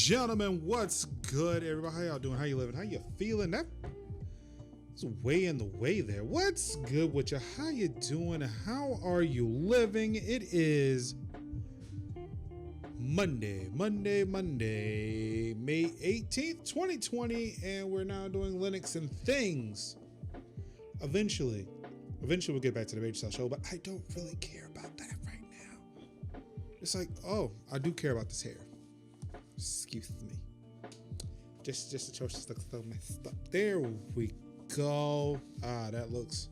gentlemen, what's good, everybody? How y'all doing? How you living? How you feeling? That's way in the way there. What's good with you? How you doing? How are you living? It is Monday, May 18th, 2020, and we're now doing Linux and things. Eventually we'll get back to the Major Cell show, but I don't really care about that right now. It's like, oh, I do care about this hair. Excuse me. Just atrocious, looks so messed up. There we go. That looks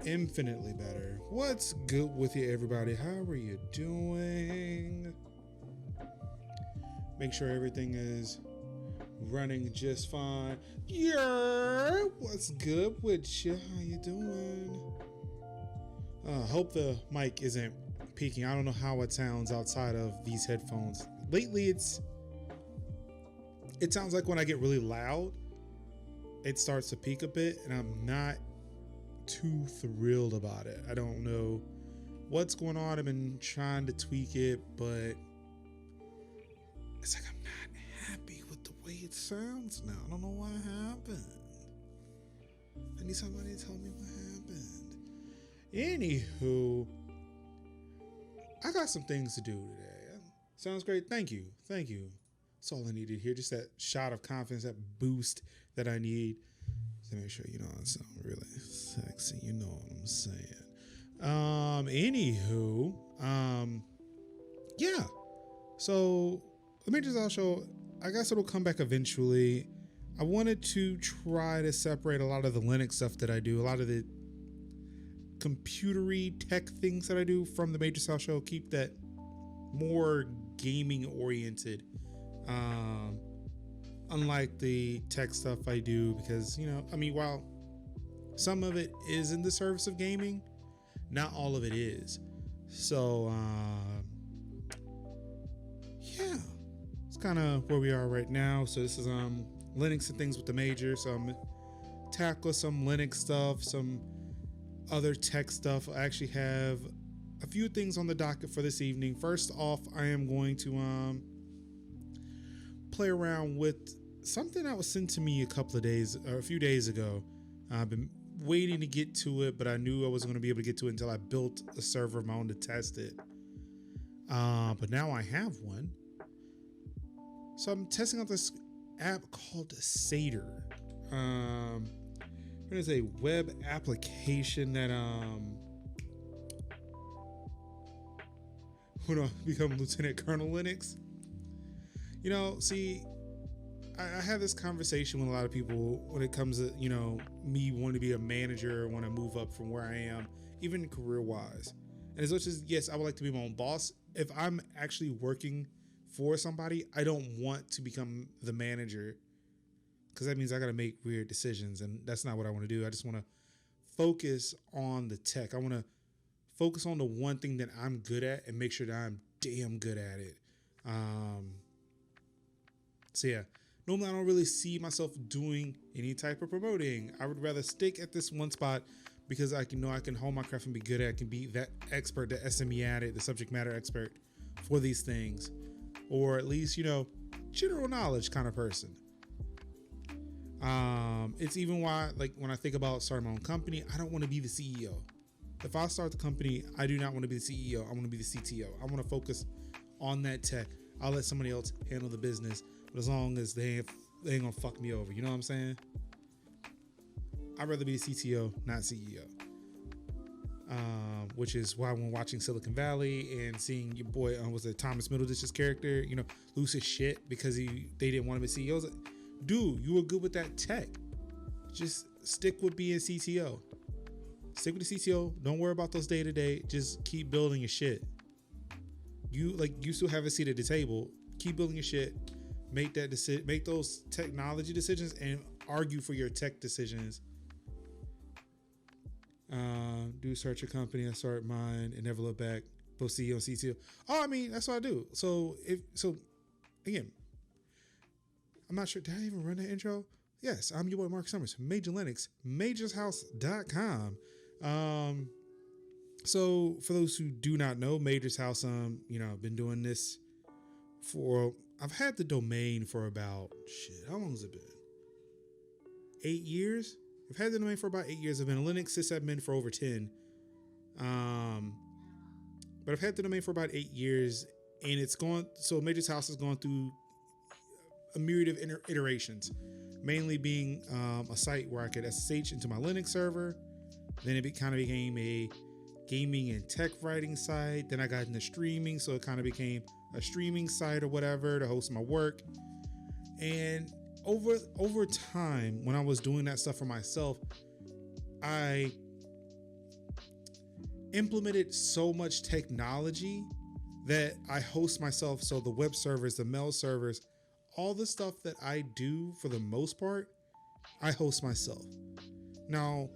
infinitely better. What's good with you, everybody? How are you doing? Make sure everything is running just fine. Yeah, what's good with you? How you doing? Hope the mic isn't peaking. I don't know how it sounds outside of these headphones. Lately, it sounds like when I get really loud, it starts to peak a bit, and I'm not too thrilled about it. I don't know what's going on. I've been trying to tweak it, but it's like I'm not happy with the way it sounds now. I don't know what happened. I need somebody to tell me what happened. Anywho, I got some things to do today. Sounds great. Thank you. That's all I needed here. Just that shot of confidence, that boost that I need to make sure, I sound really sexy. You know what I'm saying? Yeah. So the Major Cell show, I guess it'll come back eventually. I wanted to try to separate a lot of the Linux stuff that I do, a lot of the computery tech things that I do from the Major Cell show, keep that more gaming oriented, unlike the tech stuff I do, because while some of it is in the service of gaming, not all of it is. So yeah, it's kind of where we are right now. So this is Linux and things with the Major. So I'm tackle some Linux stuff, some other tech stuff. I actually have a few things on the docket for this evening. First off, I am going to play around with something that was sent to me a few days ago. I've been waiting to get to it, but I knew I wasn't going to be able to get to it until I built a server of my own to test it. But now I have one. So I'm testing out this app called Satyr. It is a web application that when I become Lieutenant Colonel Linux. I have this conversation with a lot of people when it comes to, me wanting to be a manager or want to move up from where I am, even career-wise. And as much as, yes, I would like to be my own boss, if I'm actually working for somebody, I don't want to become the manager, because that means I got to make weird decisions, and that's not what I want to do. I just want to focus on the tech. I want to focus on the one thing that I'm good at and make sure that I'm damn good at it. So yeah, normally I don't really see myself doing any type of promoting. I would rather stick at this one spot because I can hone my craft and be good at it. I can be that expert, the SME at it, the subject matter expert for these things, or at least, general knowledge kind of person. It's even why, like, when I think about starting my own company, I don't want to be the CEO. If I start the company, I do not want to be the CEO. I want to be the CTO. I want to focus on that tech. I'll let somebody else handle the business, but as long as they ain't gonna fuck me over. You know what I'm saying? I'd rather be a CTO, not CEO. Which is why when watching Silicon Valley and seeing your boy, was it Thomas Middleditch's character, lose his shit because they didn't want him as CEO. Like, dude, you were good with that tech. Just stick with being CTO. Stick with the CTO. Don't worry about those day to day. Just keep building your shit. You still have a seat at the table. Keep building your shit. Make that decision. Make those technology decisions and argue for your tech decisions. Do start your company. I start mine and never look back. Both CEO and CTO. That's what I do. So again, I'm not sure. Did I even run that intro? Yes, I'm your boy Mark Summers, Major Linux, majorshouse.com. So for those who do not know, Major's House, I've been doing this for I've had the domain for about how long has it been? 8 years. I've had the domain for about 8 years. I've been a Linux sysadmin for over 10. But I've had the domain for about 8 years, and it's gone. So Major's House has gone through a myriad of iterations, mainly being a site where I could SSH into my Linux server. Then it kind of became a gaming and tech writing site. Then I got into streaming, so it kind of became a streaming site or whatever to host my work. And over time, when I was doing that stuff for myself, I implemented so much technology that I host myself. So the web servers, the mail servers, all the stuff that I do for the most part, I host myself. Now,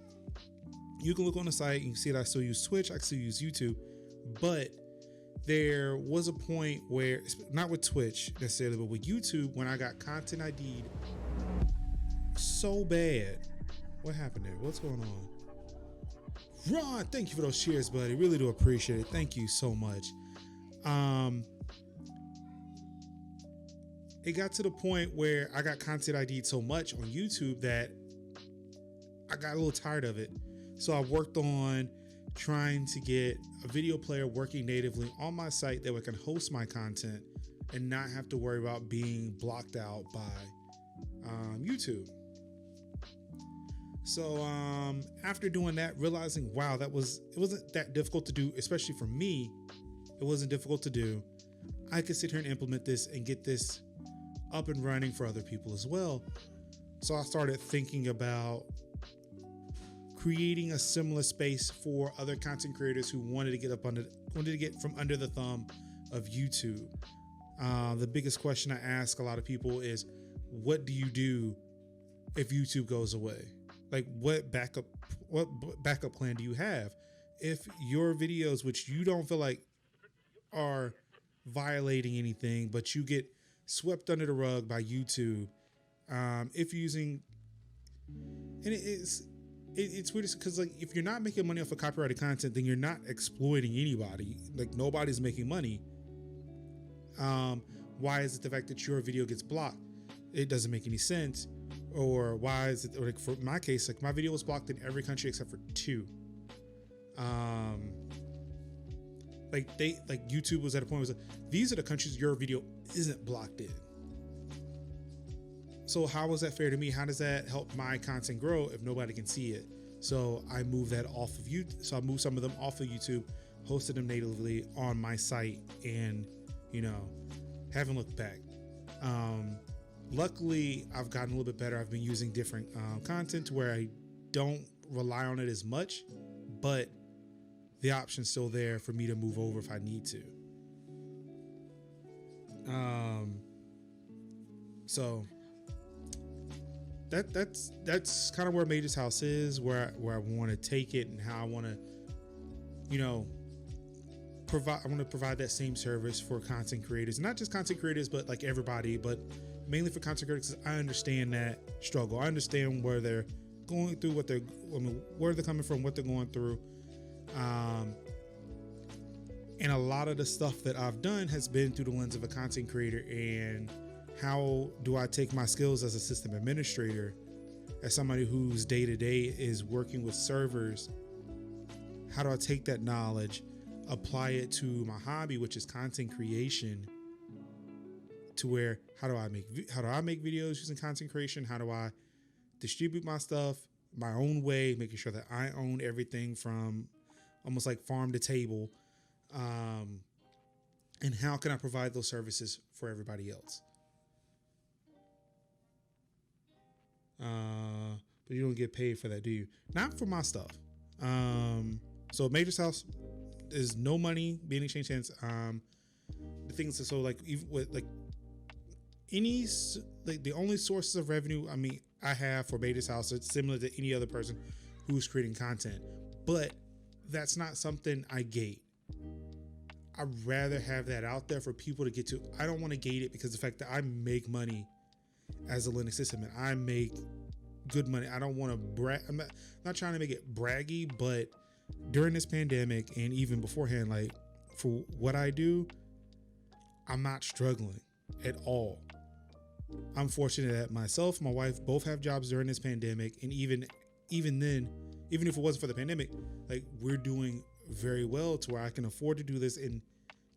you can look on the site, you can see that I still use Twitch, I still use YouTube, but there was a point where, not with Twitch necessarily, but with YouTube, when I got content ID'd so bad. What happened there? What's going on? Ron, thank you for those shares, buddy. Really do appreciate it. Thank you so much. It got to the point where I got content ID'd so much on YouTube that I got a little tired of it. So I worked on trying to get a video player working natively on my site that can host my content and not have to worry about being blocked out by YouTube. So after doing that, realizing, wow, it wasn't that difficult to do, especially for me. It wasn't difficult to do. I could sit here and implement this and get this up and running for other people as well. So I started thinking about creating a similar space for other content creators who wanted to get from under the thumb of YouTube. The biggest question I ask a lot of people is, what do you do if YouTube goes away? Like, what backup plan do you have if your videos, which you don't feel like are violating anything, but you get swept under the rug by YouTube, if you're using, and it's weird because, like, if you're not making money off of copyrighted content, then you're not exploiting anybody. Like, nobody's making money. Why is it the fact that your video gets blocked? It doesn't make any sense. Or why is it, like, for my case, like, my video was blocked in every country except for 2. Like YouTube was at a point where it was like, these are the countries your video isn't blocked in. So how was that fair to me? How does that help my content grow if nobody can see it? So I moved that off of YouTube. So I moved some of them off of YouTube, hosted them natively on my site, and, haven't looked back. Luckily, I've gotten a little bit better. I've been using different content to where I don't rely on it as much, but the option's still there for me to move over if I need to. So that's kind of where Major's House is, where I want to take it, and how I want to, provide that same service for content creators, not just content creators, but like everybody, but mainly for content creators. I understand that struggle. I understand where they're going through, where they're coming from, what they're going through. And a lot of the stuff that I've done has been through the lens of a content creator, and how do I take my skills as a system administrator, as somebody whose day-to-day is working with servers? How do I take that knowledge, apply it to my hobby, which is content creation, to where, how do I make videos using content creation? How do I distribute my stuff my own way, making sure that I own everything from almost like farm to table? And how can I provide those services for everybody else? But you don't get paid for that, do you? Not for my stuff. So Major's House is no money being exchanged hands. The things that, so like, even with like the only sources of revenue I have for Major's House, it's similar to any other person who's creating content, but that's not something I gate. I'd rather have that out there for people to get to. I don't want to gate it, because the fact that I make money as a Linux sysadmin, I make good money. I don't want to brag. I'm not trying to make it braggy, but during this pandemic and even beforehand, like, for what I do, I'm not struggling at all. I'm fortunate that myself, my wife both have jobs during this pandemic, and even then, even if it wasn't for the pandemic, like we're doing very well to where I can afford to do this and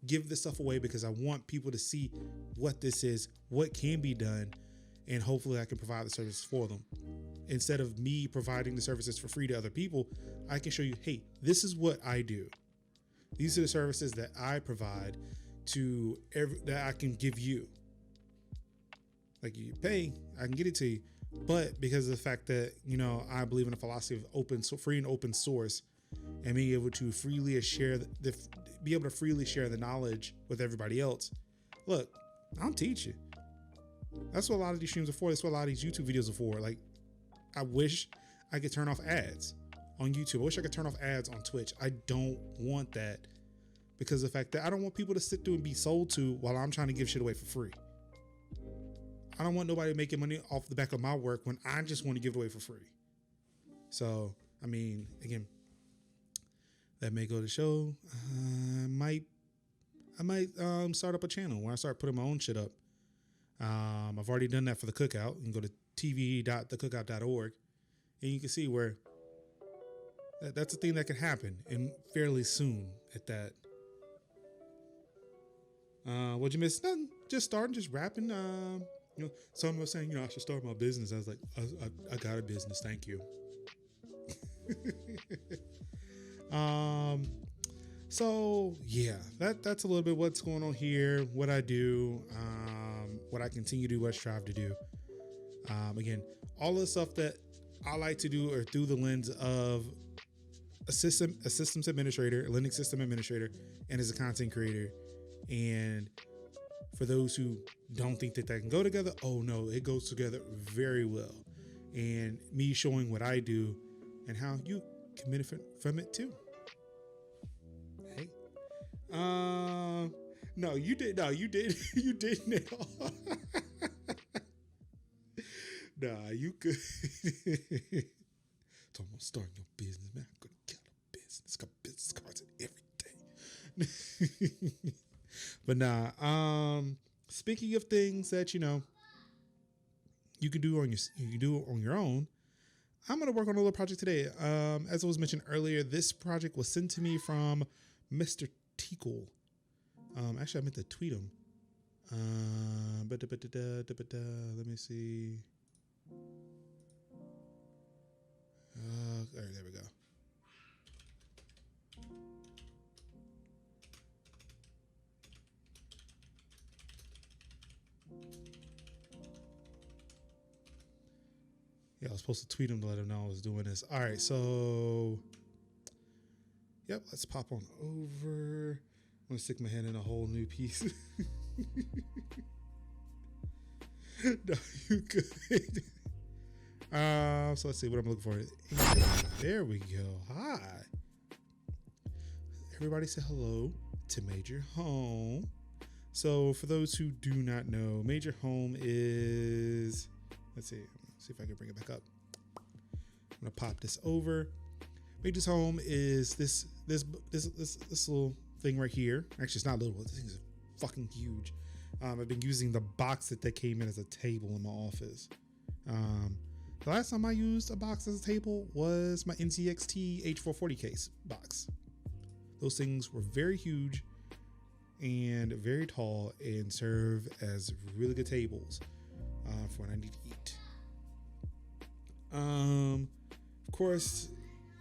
give this stuff away because I want people to see what this is, what can be done, and hopefully I can provide the services for them. Instead of me providing the services for free to other people, I can show you, hey, this is what I do. These are the services that I provide that I can give you. Like you pay, I can get it to you. But because of the fact that, you know, I believe in a philosophy of free and open source, and being able to freely share the knowledge with everybody else. Look, I'll teach you. That's what a lot of these streams are for. That's what a lot of these YouTube videos are for. Like, I wish I could turn off ads on YouTube. I wish I could turn off ads on Twitch. I don't want that because of the fact that I don't want people to sit through and be sold to while I'm trying to give shit away for free. I don't want nobody making money off the back of my work when I just want to give it away for free. So, I mean, again, that may go to show. I might start up a channel where I start putting my own shit up. I've already done that for the cookout. You can go to tv.thecookout.org and you can see where that's a thing that can happen and fairly soon at that. What'd you miss? Nothing. Just starting, just rapping. You know, someone was saying, you know, I should start my business. I was like, I got a business. Thank you. So yeah, that's a little bit what's going on here, what I do, what I continue to do, what I strive to do. Again, all the stuff that I like to do are through the lens of a systems administrator, a Linux system administrator, and as a content creator. And for those who don't think that can go together, oh no, it goes together very well. And me showing what I do and how you can benefit from it too. Hey, no, you did. No, you did. You didn't at all. Nah, you could. Talking about starting your business, man. I'm gonna get a business. Got business cards and everything. But nah. Speaking of things that you know you can do on your own, I'm gonna work on a little project today. As I was mentioned earlier, this project was sent to me from Mr. Tickle. Actually, I meant to tweet him. Let me see. All right, there we go. Yeah, I was supposed to tweet him to let him know I was doing this. All right, so yep, let's pop on over. I'm gonna stick my hand in a whole new piece. No, you good. So let's see what I'm looking for. There we go. Hi. Everybody say hello to Major Home. So for those who do not know, Major Home is, let's see if I can bring it back up. I'm gonna pop this over. Major's Home is this little thing right here. Actually, it's not little. This thing is fucking huge. I've been using the box that came in as a table in my office. The last time I used a box as a table was my nginx H440 case box. Those things were very huge and very tall and serve as really good tables for when I need to eat. Of course,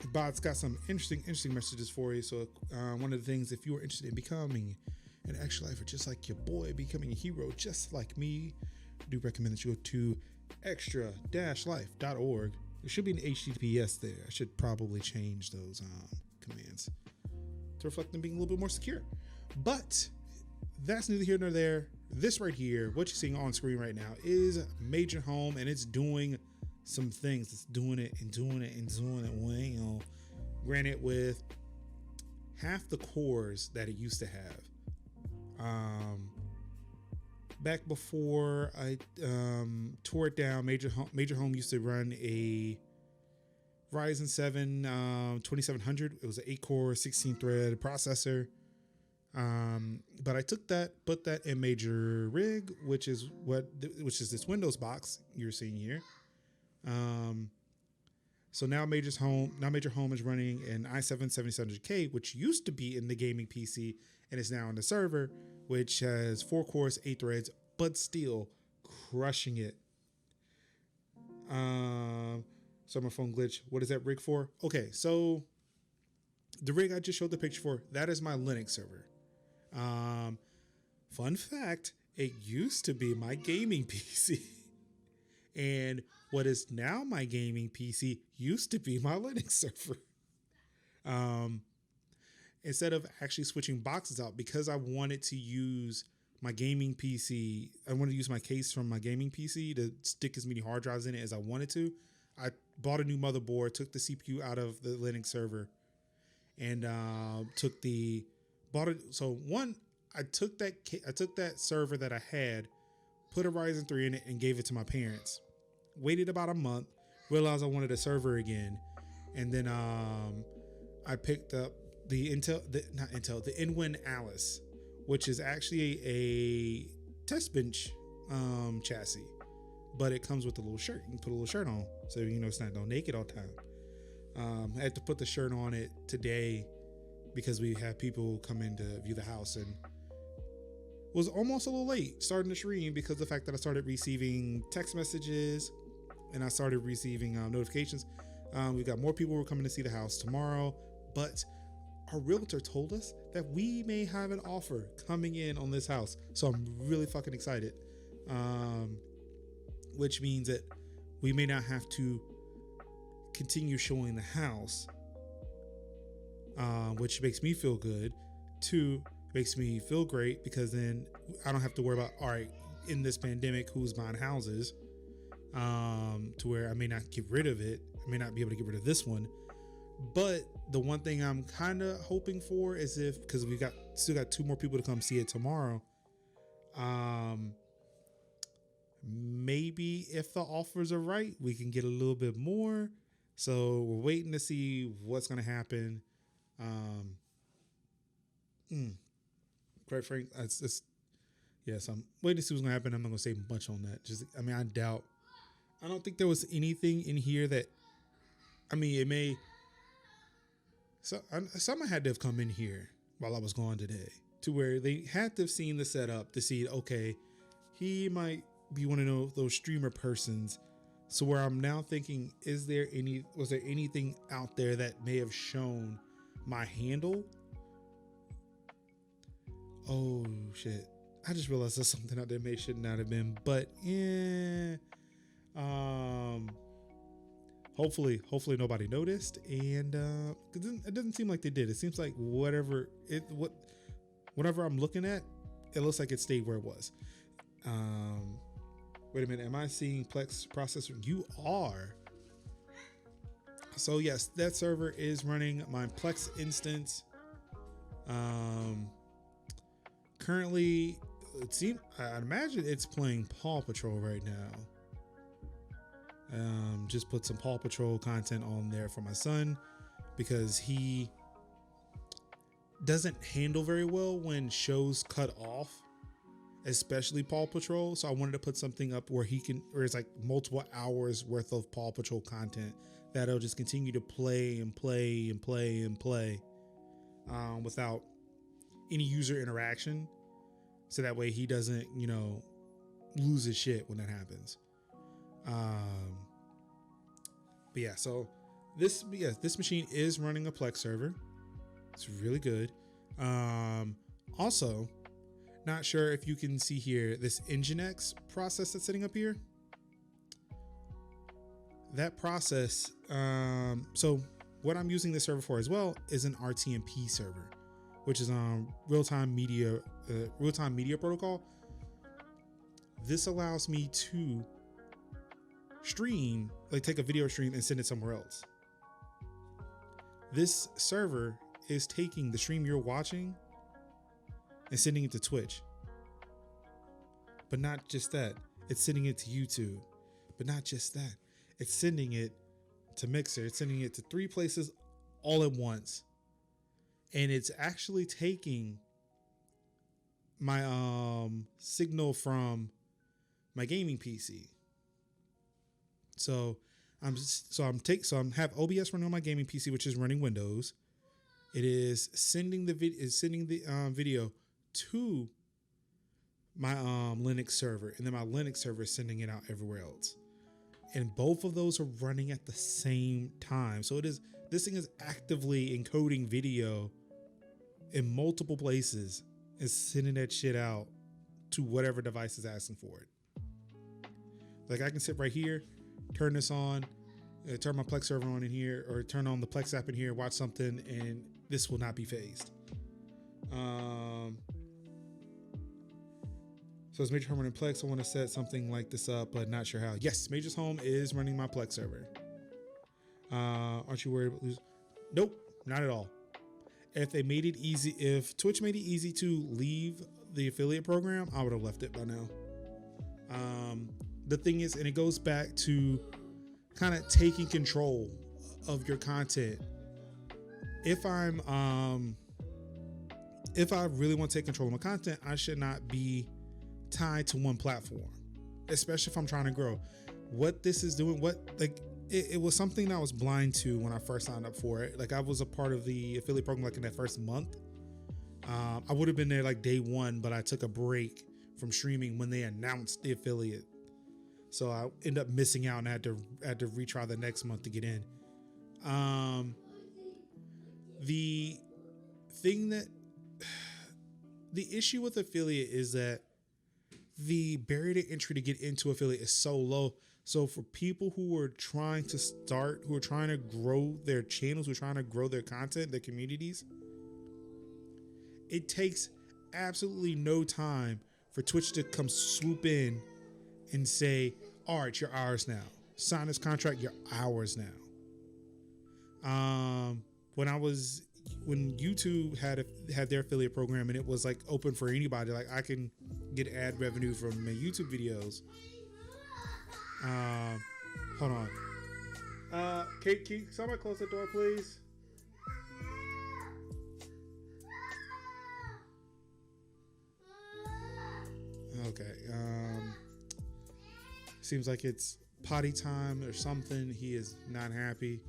the bot's got some interesting messages for you. So one of the things, if you are interested in becoming an extra lifer just like your boy, becoming a hero just like me, I do recommend that you go to extra-life.org. There should be an HTTPS there. I should probably change those commands to reflect them being a little bit more secure. But that's neither here nor there. This right here, what you're seeing on screen right now, is Major Home, and it's doing some things. It's doing it and doing it and doing it well. Granted, with half the cores that it used to have. Back before I tore it down, Major Home used to run a Ryzen 7 2700. It was an 8-core, 16-thread processor. But I took that, put that in major rig, which is this Windows box you're seeing here. So now Major Home is running an i7-7700K, which used to be in the gaming PC and is now on the server, which has 4 cores, 8 threads, but still crushing it. So my phone glitch. What is that rig for? Okay, so the rig I just showed the picture for, that is my Linux server. Fun fact, it used to be my gaming PC. And what is now my gaming PC used to be my Linux server. Instead of actually switching boxes out, because I wanted to use my gaming PC, I wanted to use my case from my gaming PC to stick as many hard drives in it as I wanted to. I bought a new motherboard, took the CPU out of the Linux server, and I took that server that I had, put a Ryzen 3 in it, and gave it to my parents. Waited about a month, realized I wanted a server again, and then I picked up the Nwin Alice, which is actually a test bench chassis, but it comes with a little shirt. You can put a little shirt on, so it's not naked all the time. I had to put the shirt on it today because we have people come in to view the house, and was almost a little late starting the stream because of the fact that I started receiving text messages and I started receiving notifications. We've got more people who are coming to see the house tomorrow, but our realtor told us that we may have an offer coming in on this house. So I'm really fucking excited. Which means that we may not have to continue showing the house, which makes me feel good. 2, makes me feel great because then I don't have to worry about, all right, in this pandemic, who's buying houses, to where I may not get rid of it. I may not be able to get rid of this one. But the one thing I'm kind of hoping for is because we still got 2 more people to come see it tomorrow. Maybe if the offers are right, we can get a little bit more. So we're waiting to see what's going to happen. Quite frankly, yes, I'm waiting to see what's going to happen. I'm not going to say much on that. I don't think there was anything in here that, it may, so someone had to have come in here while I was gone today to where they had to have seen the setup to see, okay, he might be one of those streamer persons. So where I'm now thinking, was there anything out there that may have shown my handle? Oh shit. I just realized there's something out there should not have been, but yeah. Hopefully nobody noticed, and it doesn't seem like they did. It seems like whatever I'm looking at, it looks like it stayed where it was. Wait a minute, am I seeing Plex processor? You are. So yes, that server is running my Plex instance. Currently, I imagine it's playing Paw Patrol right now. Just put some Paw Patrol content on there for my son because he doesn't handle very well when shows cut off, especially Paw Patrol. So I wanted to put something up where it's like multiple hours worth of Paw Patrol content that'll just continue to play and play and play and play without any user interaction. So that way he doesn't, lose his shit when that happens. But yeah, so this machine is running a Plex server. It's really good. Also, not sure if you can see here this nginx process that's sitting up here. That process, so what I'm using this server for as well is an RTMP server, which is real-time media protocol. This allows me to stream, like take a video stream and send it somewhere else. This server is taking the stream you're watching and sending it to Twitch. But not just that, it's sending it to YouTube. But not just that, it's sending it to Mixer. It's sending it to 3 places all at once. And it's actually taking signal from my gaming PC. So I'm have OBS running on my gaming PC, which is running Windows. It is sending the video to my Linux server, and then my Linux server is sending it out everywhere else. And both of those are running at the same time. So this thing is actively encoding video in multiple places and sending that shit out to whatever device is asking for it. Like I can sit right here, turn this on, turn my Plex server on in here, or turn on the Plex app in here, watch something, and this will not be phased. So it's Major Home running Plex. I want to set something like this up, but not sure how. Yes, Major's Home is running my Plex server. Aren't you worried about losing? Nope, not at all. If Twitch made it easy to leave the affiliate program, I would have left it by now. The thing is, and it goes back to kind of taking control of your content. If I really want to take control of my content, I should not be tied to one platform, especially if I'm trying to grow. What this is doing, it was something I was blind to when I first signed up for it. Like I was a part of the affiliate program like in that first month. I would have been there like day one, but I took a break from streaming when they announced the affiliate. So I ended up missing out and had to retry the next month to get in. The issue with affiliate is that the barrier to entry to get into affiliate is so low. So for people who are trying to grow their channels, who are trying to grow their content, their communities, it takes absolutely no time for Twitch to come swoop in and say, all right, you're ours now. Sign this contract, you're ours now. When YouTube had their affiliate program and it was like open for anybody, like I can get ad revenue from my YouTube videos. Hold on. Kate, can somebody close the door, please? Okay. Seems like it's potty time or something. He is not happy.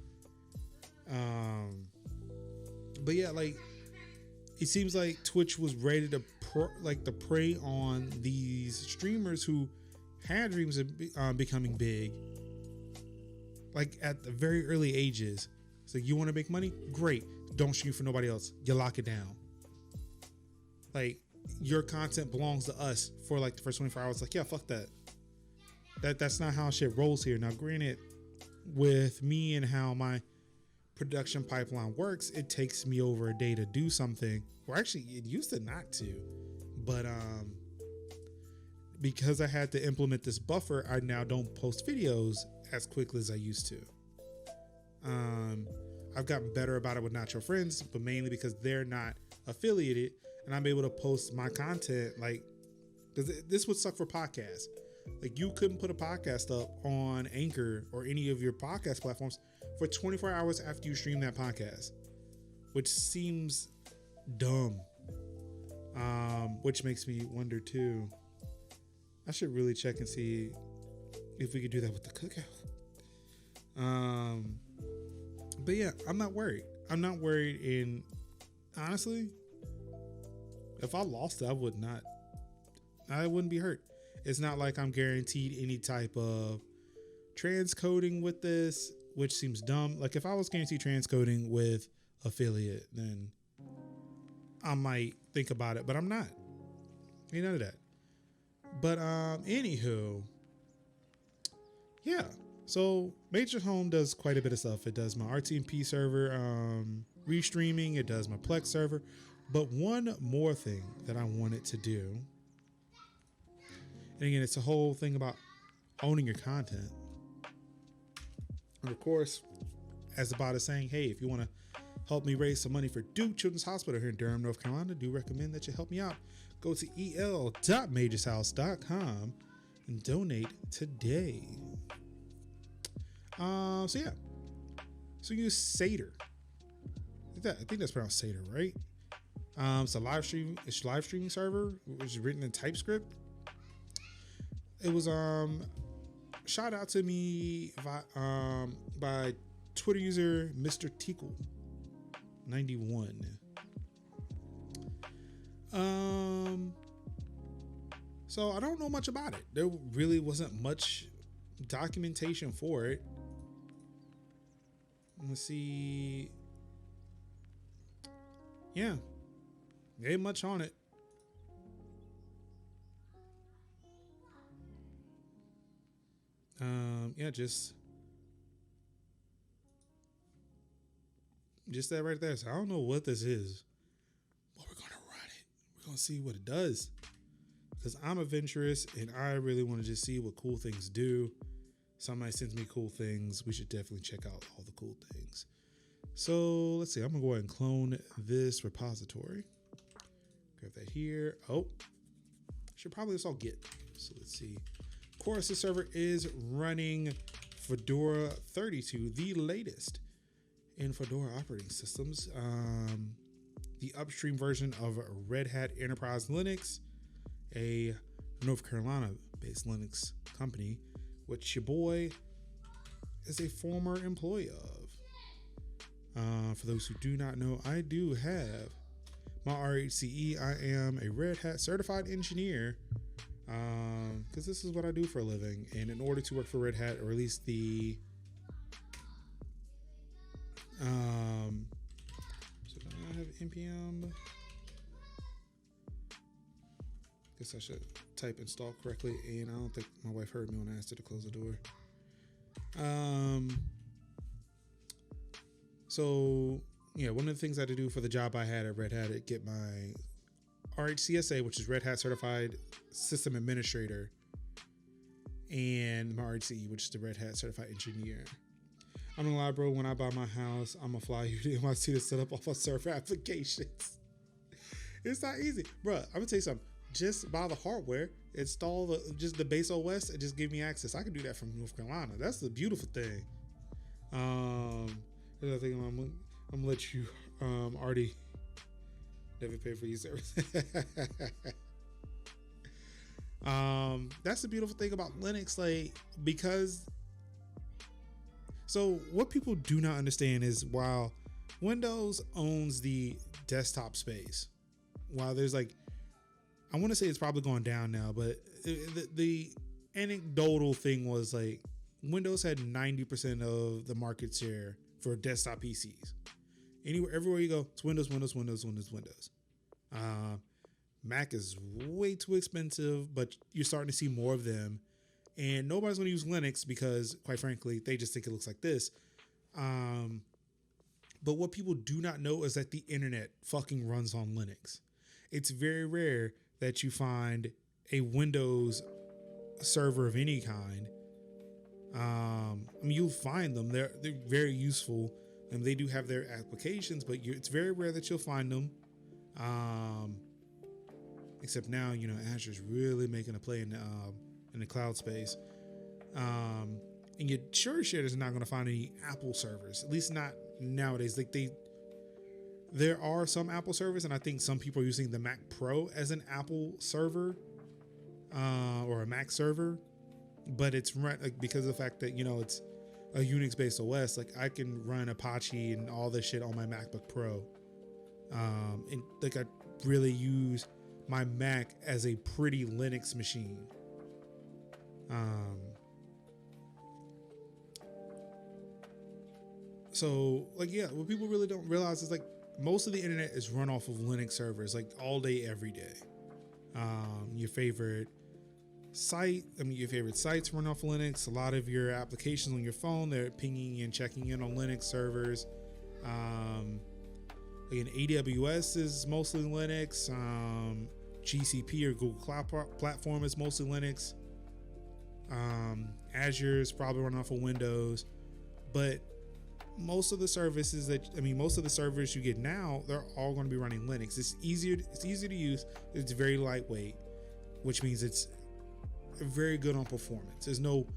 But yeah, like it seems like Twitch was ready to prey on these streamers who had dreams of becoming big, like at the very early ages. So you want to make money? Great. Don't stream for nobody else. You lock it down. Like your content belongs to us for like the first 24 hours. Like, yeah, fuck that. That's not how shit rolls here. Now, granted, with me and how my production pipeline works, it takes me over a day to do something. Or actually, it used to not to. But because I had to implement this buffer, I now don't post videos as quickly as I used to. I've gotten better about it with Not Your Friends, but mainly because they're not affiliated, and I'm able to post my content. Like, this would suck for podcasts. Like, you couldn't put a podcast up on Anchor or any of your podcast platforms for 24 hours after you stream that podcast, which seems dumb. Which makes me wonder too. I should really check and see if we could do that with the cookout. But yeah, I'm not worried. And honestly, if I lost it, I wouldn't be hurt. It's not like I'm guaranteed any type of transcoding with this, which seems dumb. Like if I was guaranteed transcoding with affiliate, then I might think about it, but I'm not. Ain't none of that. But anywho, yeah. So Major Home does quite a bit of stuff. It does my RTMP server, restreaming. It does my Plex server. But one more thing that I wanted to do, and again, it's a whole thing about owning your content. And of course, as the bot is saying, hey, if you want to help me raise some money for Duke Children's Hospital here in Durham, North Carolina, do recommend that you help me out. Go to el.majorshouse.com and donate today. So yeah. So use Satyr. I think that's pronounced Satyr, right? It's a live streaming server, which is written in TypeScript. It was shot out to me by Twitter user Mr. Tickle 91. So I don't know much about it. There really wasn't much documentation for it. Let's see. Yeah, ain't much on it. Yeah, just that right there. So I don't know what this is, but we're gonna run it. We're gonna see what it does, because I'm adventurous and I really want to just see what cool things do. Somebody sends me cool things. We should definitely check out all the cool things. So let's see. I'm gonna go ahead and clone this repository. Grab that here. Oh, should probably install Git. So let's see. Of course, the server is running Fedora 32, the latest in Fedora operating systems. The upstream version of Red Hat Enterprise Linux, a North Carolina-based Linux company, which your boy is a former employee of. For those who do not know, I do have my RHCE. I am a Red Hat certified engineer, because this is what I do for a living. And in order to work for Red Hat, or at least the so I have npm. Guess I should type install correctly, and I don't think my wife heard me when I asked her to close the door. So yeah, one of the things I had to do for the job I had at Red Hat is get my RHCSA, which is Red Hat Certified System Administrator, and my RHCE, which is the Red Hat Certified Engineer. I'm gonna lie, bro, when I buy my house, I'm gonna fly you to MIT to set up all my server applications. It's not easy, bro. I'm gonna tell you something. Just buy the hardware, install just the base OS, and just give me access. I can do that from North Carolina. That's the beautiful thing. I think I'm gonna let you already never pay for your service. That's the beautiful thing about Linux, like, because so what people do not understand is, while Windows owns the desktop space, while there's like, I want to say it's probably going down now, but the anecdotal thing was like Windows had 90% of the market share for desktop PCs. Everywhere you go, it's Windows. Mac is way too expensive, but you're starting to see more of them. And nobody's going to use Linux because, quite frankly, they just think it looks like this. But what people do not know is that the internet fucking runs on Linux. It's very rare that you find a Windows server of any kind. I mean, you'll find them. They're very useful, and they do have their applications, but it's very rare that you'll find them. Except now, you know, Azure's really making a play in the cloud space. And you're sure is not going to find any Apple servers, at least not nowadays. Like there are some Apple servers, and I think some people are using the Mac Pro as an Apple server, or a Mac server. But it's run, like, because of the fact that, you know, it's a Unix based OS. Like, I can run Apache and all this shit on my MacBook Pro. And like, I really use my Mac as a pretty Linux machine. So like, yeah, what people really don't realize is like most of the internet is run off of Linux servers, like all day, every day. Your favorite sites run off of Linux. A lot of your applications on your phone, they're pinging and checking in on Linux servers. Again, AWS is mostly Linux. GCP or Google Cloud Platform is mostly Linux. Azure is probably running off of Windows, but most of the servers you get now, they're all going to be running Linux. It's easier to use. It's very lightweight, which means it's very good on performance. There's no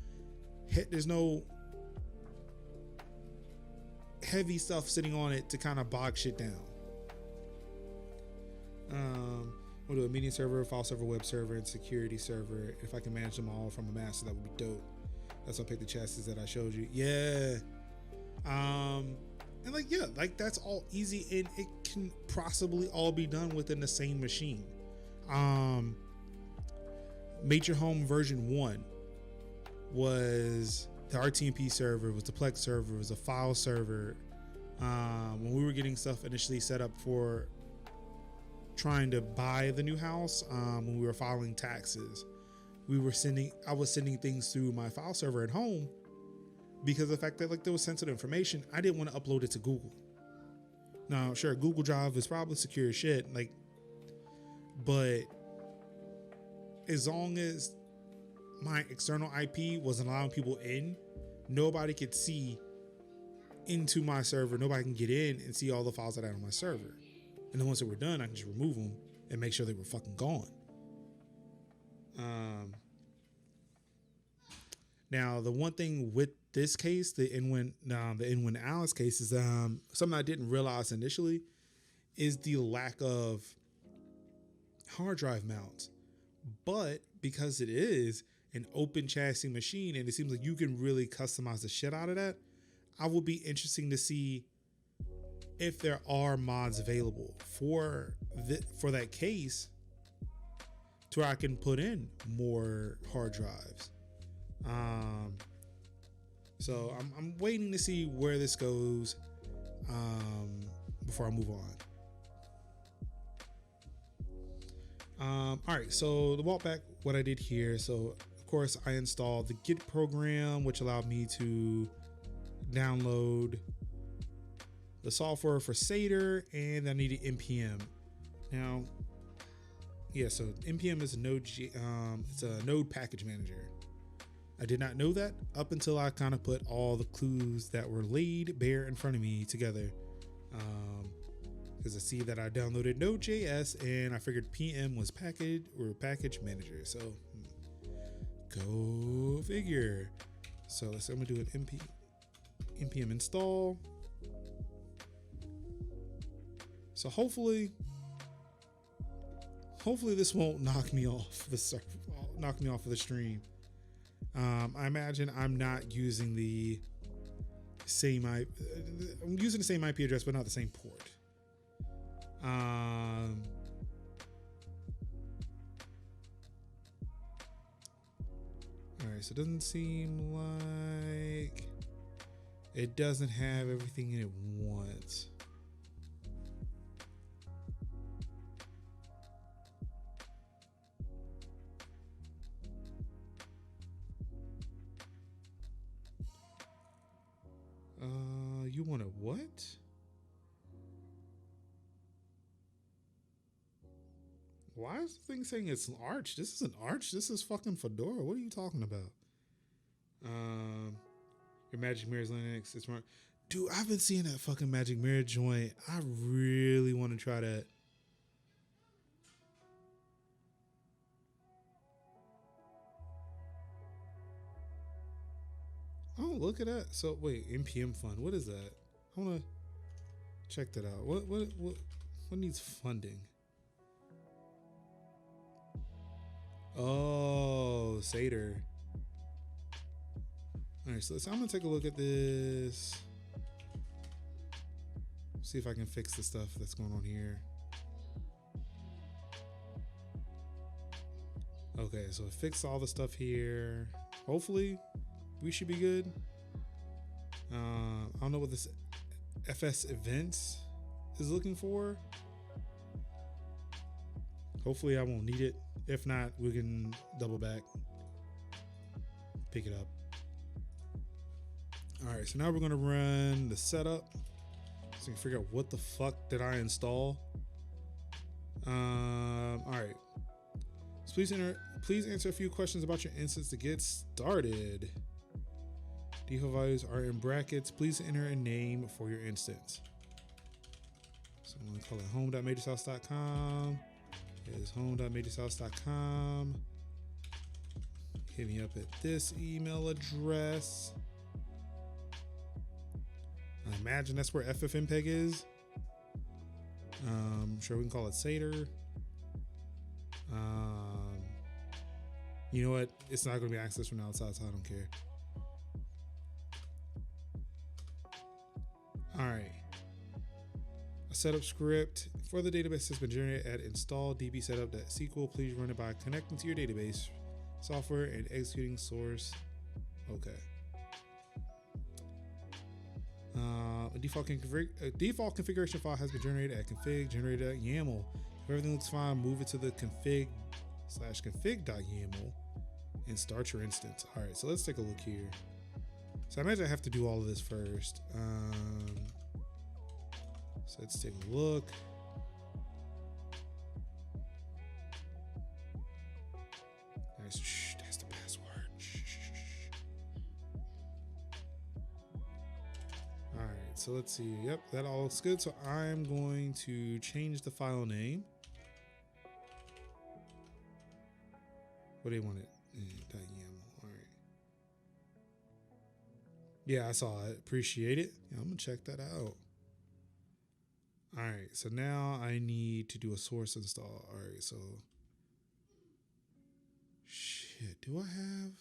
heavy stuff sitting on it to kind of bog shit down. We'll do a meeting server, file server, web server, and security server. If I can manage them all from a master, that would be dope. That's why I picked the chassis that I showed you. Yeah. And like, yeah, like that's all easy, and it can possibly all be done within the same machine. Major Home version 1 was the RTMP server, was the Plex server, was a file server. When we were getting stuff initially set up for trying to buy the new house, when we were filing taxes, I was sending things through my file server at home because of the fact that like there was sensitive information. I didn't want to upload it to Google. Now, sure, Google Drive is probably secure as shit, like, but as long as my external IP wasn't allowing people in, nobody could see into my server. Nobody can get in and see all the files that I had on my server. And then once they were done, I can just remove them and make sure they were fucking gone. Now, the one thing with this case, the Inwin Alice case, is something I didn't realize initially is the lack of hard drive mounts. But because it is an open chassis machine and it seems like you can really customize the shit out of that, I will be interesting to see if there are mods available for that case to where I can put in more hard drives. So I'm waiting to see where this goes before I move on. All right, so to walk back what I did here. So of course I installed the Git program, which allowed me to download the software for Satyr, and I needed npm. Now, yeah, so npm is a it's a node package manager. I did not know that up until I kind of put all the clues that were laid bare in front of me together. Because I see that I downloaded Node.js and I figured PM was package manager. So go figure. So I'm gonna do an npm install. So hopefully this won't knock me off the stream. I imagine I'm not using the same I'm using the same IP address, but not the same port. All right, so it doesn't seem like it doesn't have everything in it once. You want a what? Why is the thing saying it's Arch? This isn't Arch. This is fucking Fedora. What are you talking about? Your Magic Mirror's Linux. It's more. Dude, I've been seeing that fucking Magic Mirror joint. I really want to try that. Oh, look at that. So wait, npm fund. What is that? I want to check that out. What needs funding? Oh, Satyr. All right, so I'm gonna take a look at this. See if I can fix the stuff that's going on here. Okay, so fix all the stuff here. Hopefully, we should be good. I don't know what this FS events is looking for. Hopefully, I won't need it. If not, we can double back, pick it up. All right, so now we're gonna run the setup so we can figure out what the fuck did I install. All right, so please answer a few questions about your instance to get started. Default values are in brackets. Please enter a name for your instance. So I'm gonna call it home.majorshouse.com. Is home.majorshouse.com. Hit me up at this email address. I imagine that's where FFmpeg is. Sure, we can call it Satyr. You know what? It's not going to be accessed from outside, so I don't care. All right. A setup script for the database has been generated at install dbsetup.sql. Please run it by connecting to your database software and executing source. Okay. A default configuration file has been generated at config generator.yaml. If everything looks fine, move it to the config/config.yaml and start your instance. All right, so let's take a look here. So I imagine I have to do all of this first. So let's take a look. All right, so that's the password. All right, so let's see. Yep, that all looks good. So I'm going to change the file name. What do you want it? .yaml. All right. Yeah, I saw it. Appreciate it. Yeah, I'm gonna check that out. All right, so now I need to do a source install. All right, so shit, do I have?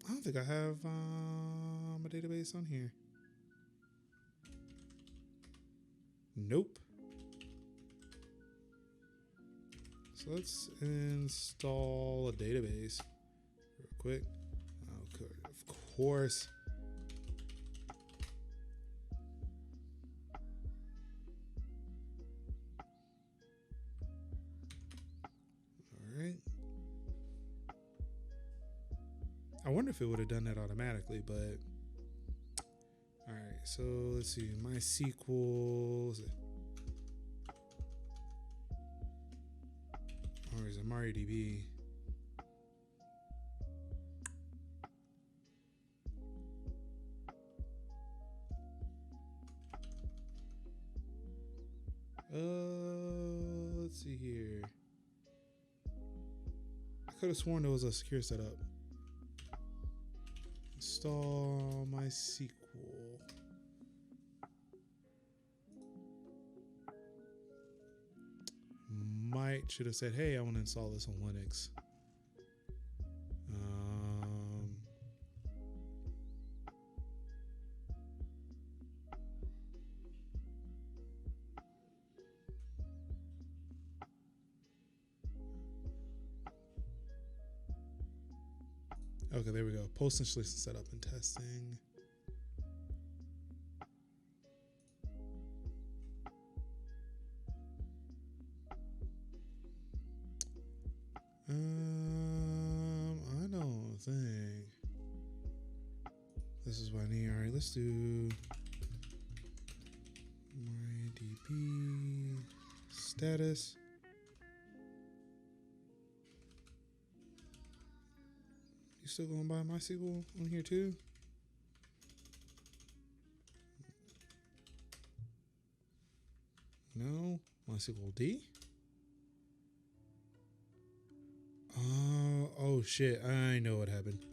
I don't think I have my database on here. Nope. So let's install a database real quick. Okay, of course. All right. I wonder if it would have done that automatically, but all right. So let's see. MySQL. Or is it MariaDB? Let's see here. I could have sworn there was a secure setup. Install MySQL. Should have said, hey, I want to install this on Linux. Okay, there we go. Post installation setup and testing. I don't think this is what I need. All right, let's do MariaDB status. You still going by MySQL on here too? No, MySQL D. Oh shit, I know what happened.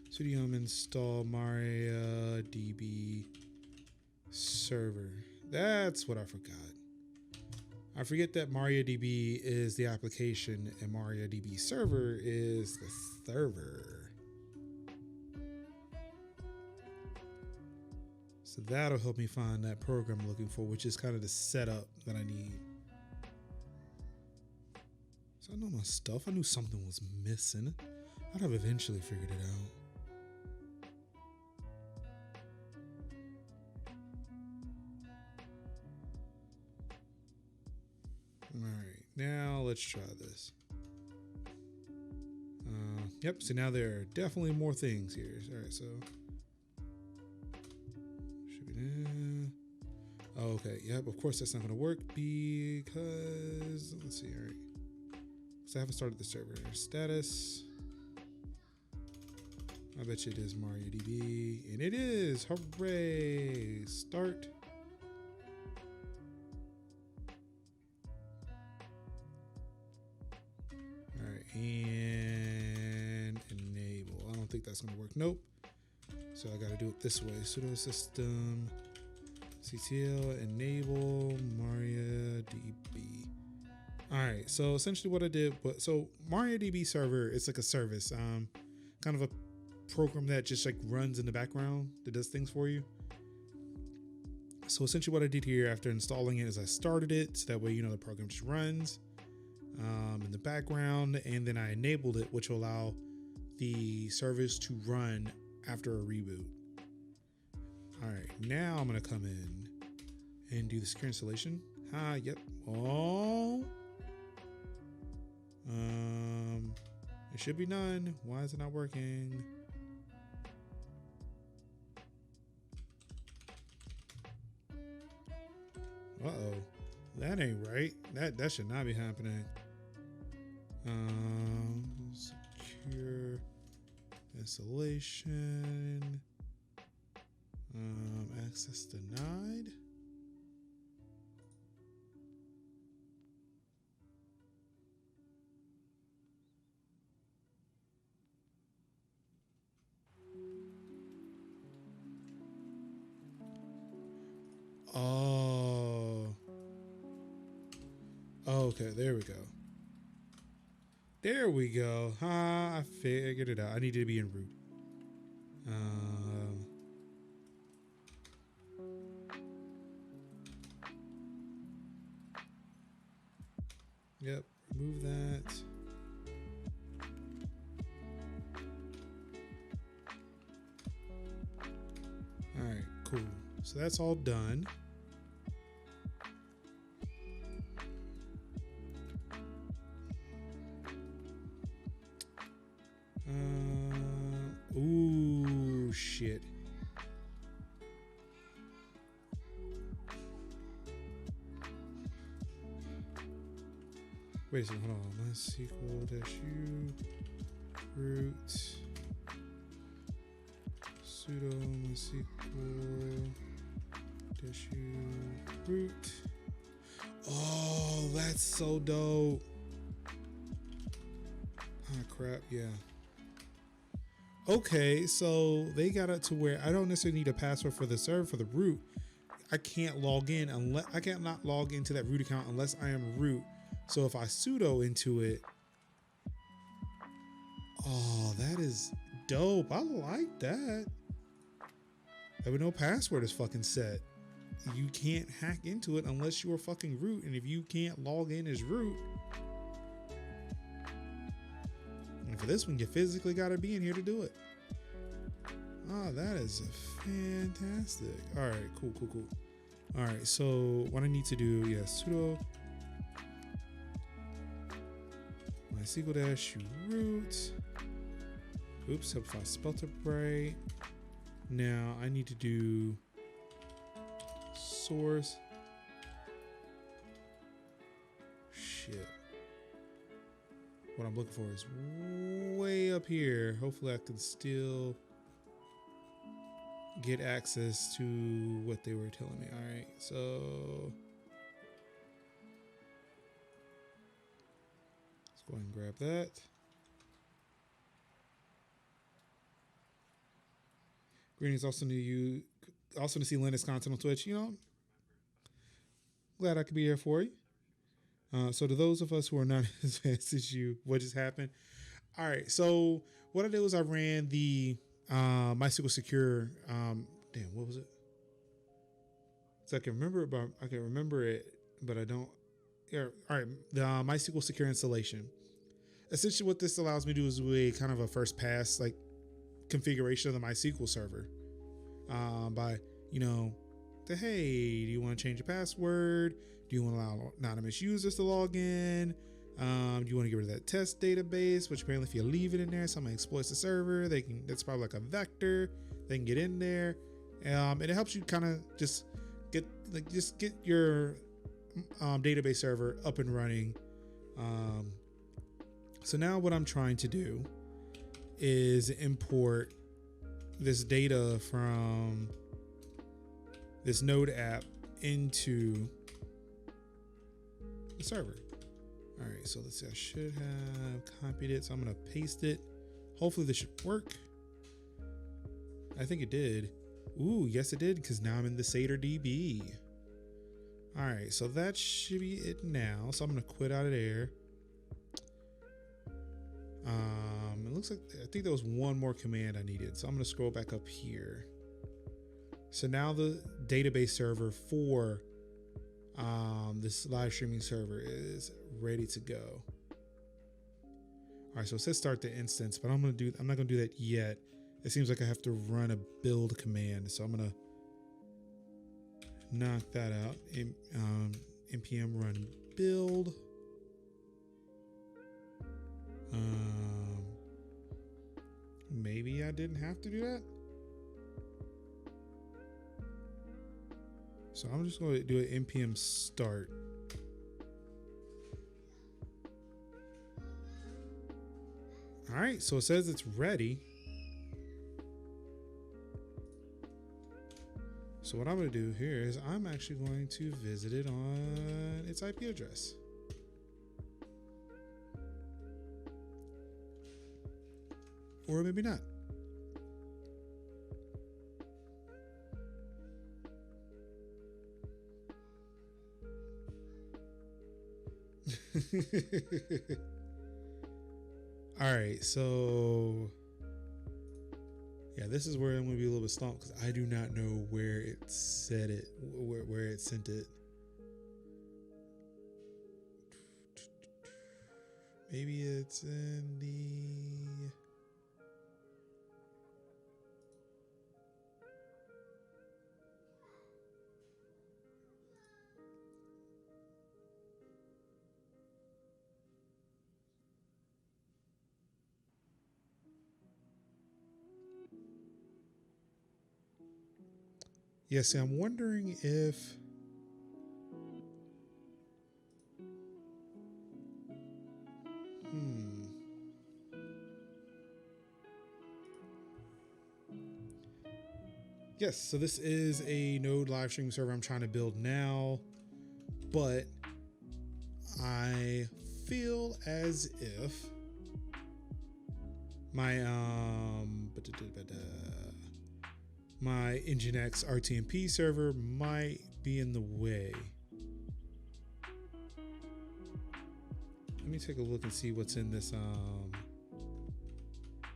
Sudo install MariaDB server. That's what I forgot. I forget that MariaDB is the application and MariaDB server is the server. So that'll help me find that program I'm looking for, which is kind of the setup that I need. So I know my stuff. I knew something was missing. I'd have eventually figured it out. All right, now let's try this. Yep, so now there are definitely more things here. All right, so should be okay, yep, of course that's not gonna work because let's see, all right. So I haven't started the server. Status. I bet you it is MariaDB. And it is. Hooray. Start. All right. And enable. I don't think that's going to work. Nope. So I got to do it this way. Sudo system CTL enable MariaDB. All right, so essentially what I did, so MariaDB server, it's like a service, kind of a program that just like runs in the background that does things for you. So essentially what I did here after installing it is I started it so that way, the program just runs in the background, and then I enabled it, which will allow the service to run after a reboot. All right, now I'm gonna come in and do the secure installation. Yep. Oh, it should be done. Why is it not working? Uh-oh, that ain't right. That should not be happening. Secure installation. Access denied. Oh. Okay, there we go. There we go. I figured it out. I need to be in root. Yep, remove that. All right, cool. So that's all done. Ooh, shit. Wait a second, hold on. MySQL-u root sudo MySQL-u root. Oh, that's so dope. Ah, crap, yeah. Okay, so they got it to where I don't necessarily need a password for the server, for the root. I can't log in unless I cannot log into that root account unless I am root. So if I sudo into it, oh, that is dope. I like that. There was no password is fucking set. You can't hack into it unless you're fucking root. And if you can't log in as root, and for this one, you physically got to be in here to do it. Oh, that is fantastic. All right, cool. All right, so what I need to do, sudo MySQL-u root. Oops, hope I spelled it right. Now I need to do source. Shit. What I'm looking for is way up here. Hopefully I can still get access to what they were telling me. All right, so let's go ahead and grab that. Greetings, also to see Linux content on Twitch. Glad I could be here for you. So to those of us who are not as fast as you, what just happened? All right, so what I did was I ran the MySQL Secure. What was it? So I can remember it, but I don't. Yeah, all right, the MySQL Secure installation. Essentially, what this allows me to do is do a kind of a first pass like configuration of the MySQL server. By hey, do you want to change your password? Do you want to allow anonymous users to log in? Do you want to get rid of that test database? Which apparently, if you leave it in there, someone exploits the server. That's probably like a vector. They can get in there, and it helps you kind of just get your database server up and running. So now what I'm trying to do is import this data from this Node app into the server. All right, so let's see. I should have copied it, so I'm gonna paste it. Hopefully this should work. I think it did. Ooh, yes it did, because now I'm in the Satyr DB. All right, so that should be it now. So I'm gonna quit out of there. It looks like, I think there was one more command I needed. So I'm gonna scroll back up here. So now the database server for this live streaming server is ready to go. All right, so it says start the instance, but I'm not gonna do that yet. It seems like I have to run a build command, so I'm gonna knock that out. npm run build. Maybe I didn't have to do that. So I'm just going to do an npm start. All right, so it says it's ready. So what I'm going to do here is I'm actually going to visit it on its IP address. Or maybe not. All right, so yeah, this is where I'm going to be a little bit stumped because I do not know where it said it, where it sent it. Maybe it's in the... Yeah, see, I'm wondering if... Yes, so this is a Node live stream server I'm trying to build now, but I feel as if my my nginx RTMP server might be in the way. Let me take a look and see what's in this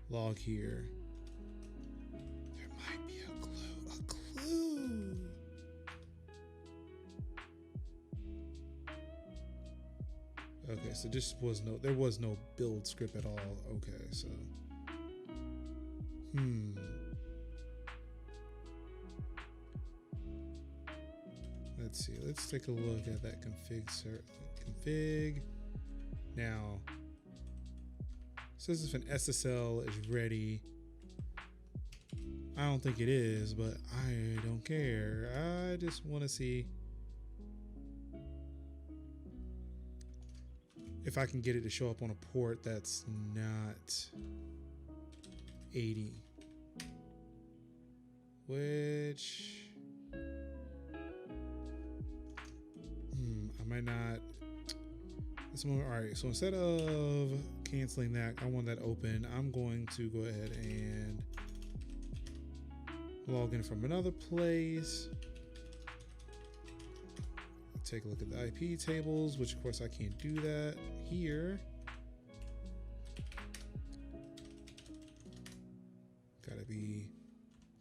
log here. There might be a clue. Okay, so there was no build script at all. Okay, so let's see. Let's take a look at that config. Now, it says if an SSL is ready. I don't think it is, but I don't care. I just want to see if I can get it to show up on a port that's not 80. Which I might not. This one, all right, so instead of canceling that, I want that open. I'm going to go ahead and log in from another place. Take a look at the IP tables, which of course I can't do that here.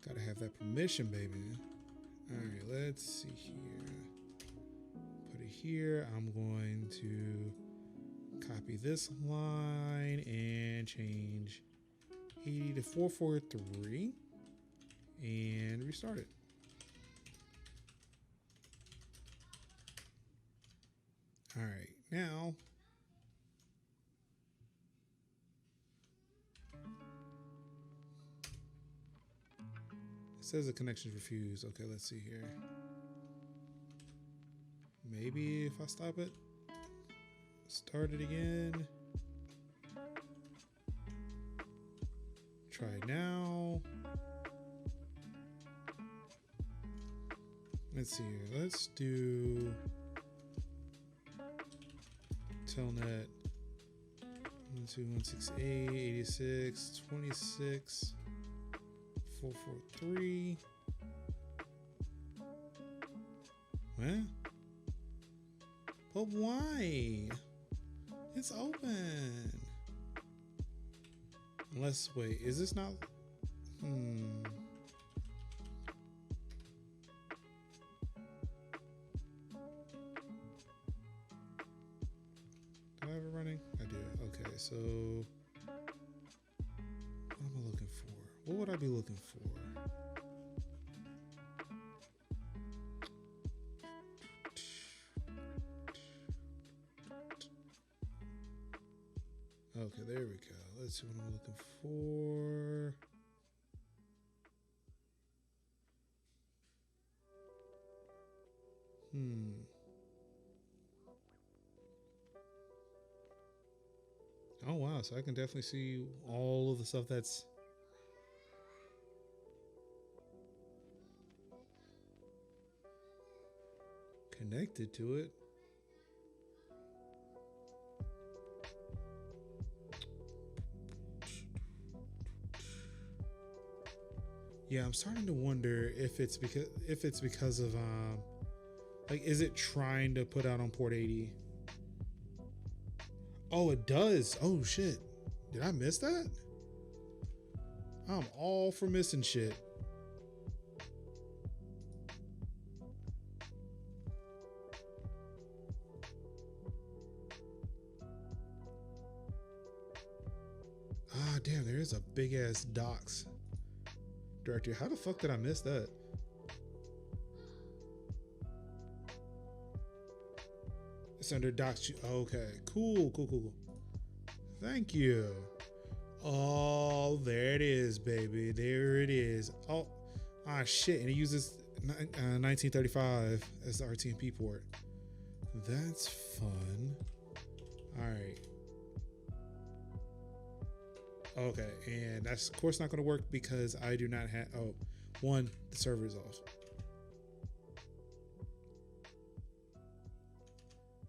Gotta have that permission, baby. All right, let's see here. Put it here. I'm going to copy this line and change 80 to 443 and restart it. All right, now it says the connection's refused. Okay, let's see here. Maybe if I stop it, start it again. Try it now. Let's see here. Let's do telnet 121688626 443. Well, but why? It's open. Unless, wait, is this not? Do I have it running? I do. Okay, so what am I looking for? What would I be looking for? Okay, there we go. Let's see what I'm looking for. Oh wow, so I can definitely see all of the stuff that's connected to it. Yeah, I'm starting to wonder if it's because of like, is it trying to put out on port 80? Oh, it does. Oh shit. Did I miss that? I'm all for missing shit. Ah, damn, there is a big ass docs directory. How the fuck did I miss that? It's under docs. Okay, cool. Thank you. Oh, there it is, baby. There it is. Oh, ah, shit. And it uses 1935 as the RTMP port. That's fun. All right. Okay, and that's of course not going to work because I do not have. Oh, one, the server is off.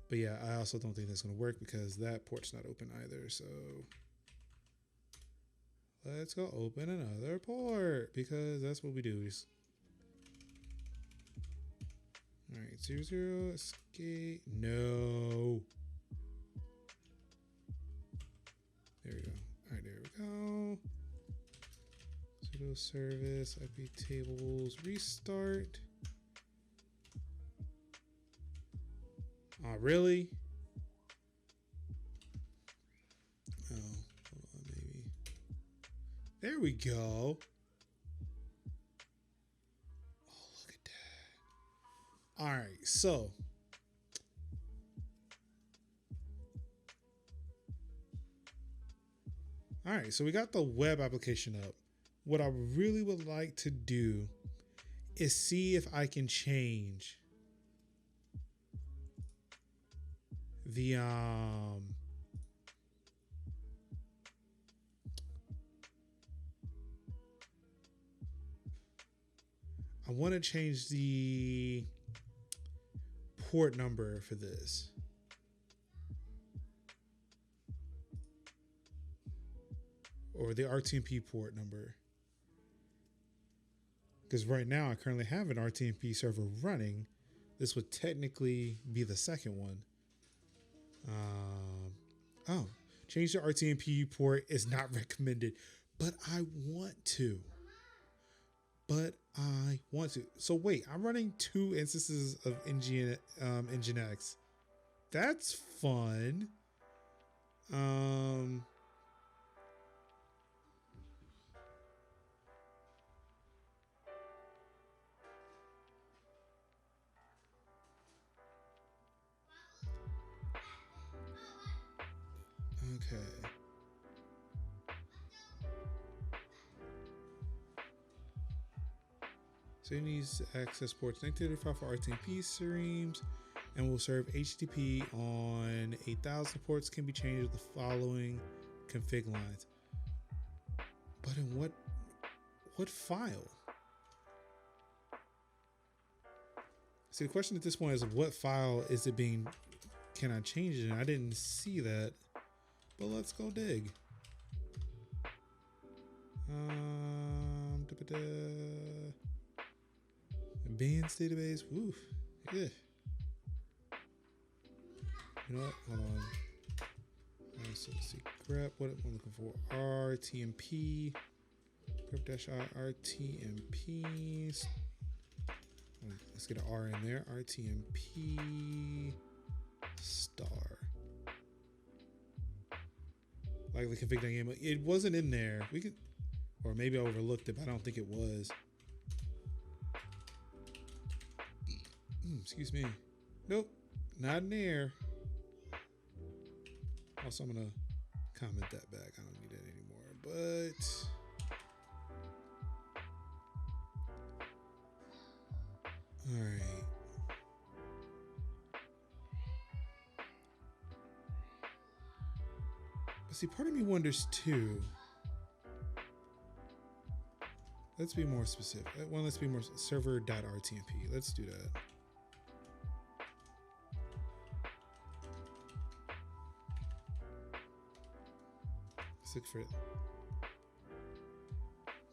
But yeah, I also don't think that's going to work because that port's not open either. So let's go open another port because that's what we do. All right, 00 escape. No. There we go. All right, there we go. Sudo service, IP tables, restart. Really? Oh, hold on, maybe. There we go. Oh, look at that. All right, so. All right, so we got the web application up. What I really would like to do is see if I can change the I want to change the port number for this. Or the RTMP port number. Because right now I currently have an RTMP server running. This would technically be the second one. Oh, change the RTMP port is not recommended, but I want to. So wait, I'm running 2 instances of nginx. That's fun. Okay. So it needs to access ports 1935 for RTMP streams and will serve HTTP on 8,000 ports. Can be changed with the following config lines. But in what file? See, the question at this point is what file is it being, can I change it? And I didn't see that, but let's go dig. Advanced database. Woo. Yeah. You know what? Hold on. So let's see. Grep. What am I looking for? RTMP. Grep-I RTMP. Let's get an R in there. RTMP star. Like the config game. It wasn't in there. We could, or maybe I overlooked it, but I don't think it was. Excuse me. Nope. Not in there. Also, I'm gonna comment that back. I don't need that anymore. But all right. But see, part of me wonders too. Let's be more specific. Well, let's be more server.rtmp. Let's do that. For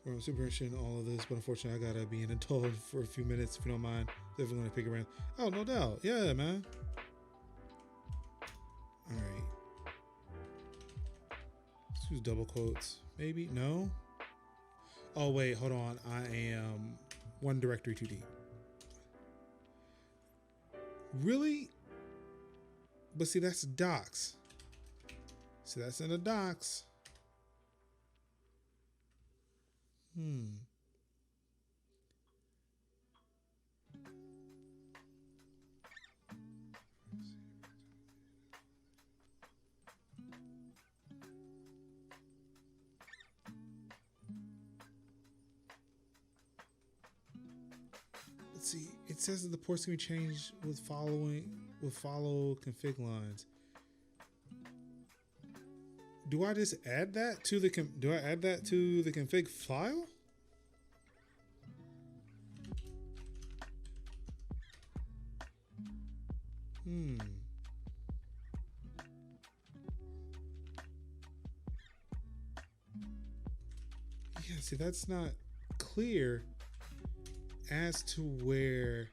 I'm super interested in all of this, but unfortunately I gotta be in a toll for a few minutes if you don't mind. If we're gonna pick around. Oh, no doubt. Yeah, man. Alright. Let's use double quotes. Maybe? No? Oh wait, hold on. I am one directory too deep. Really? But see, that's docs. See, that's in the docs. Let's see. It says that the ports can be changed with follow config lines. Do I just add that to the config file? Yeah, see, that's not clear as to where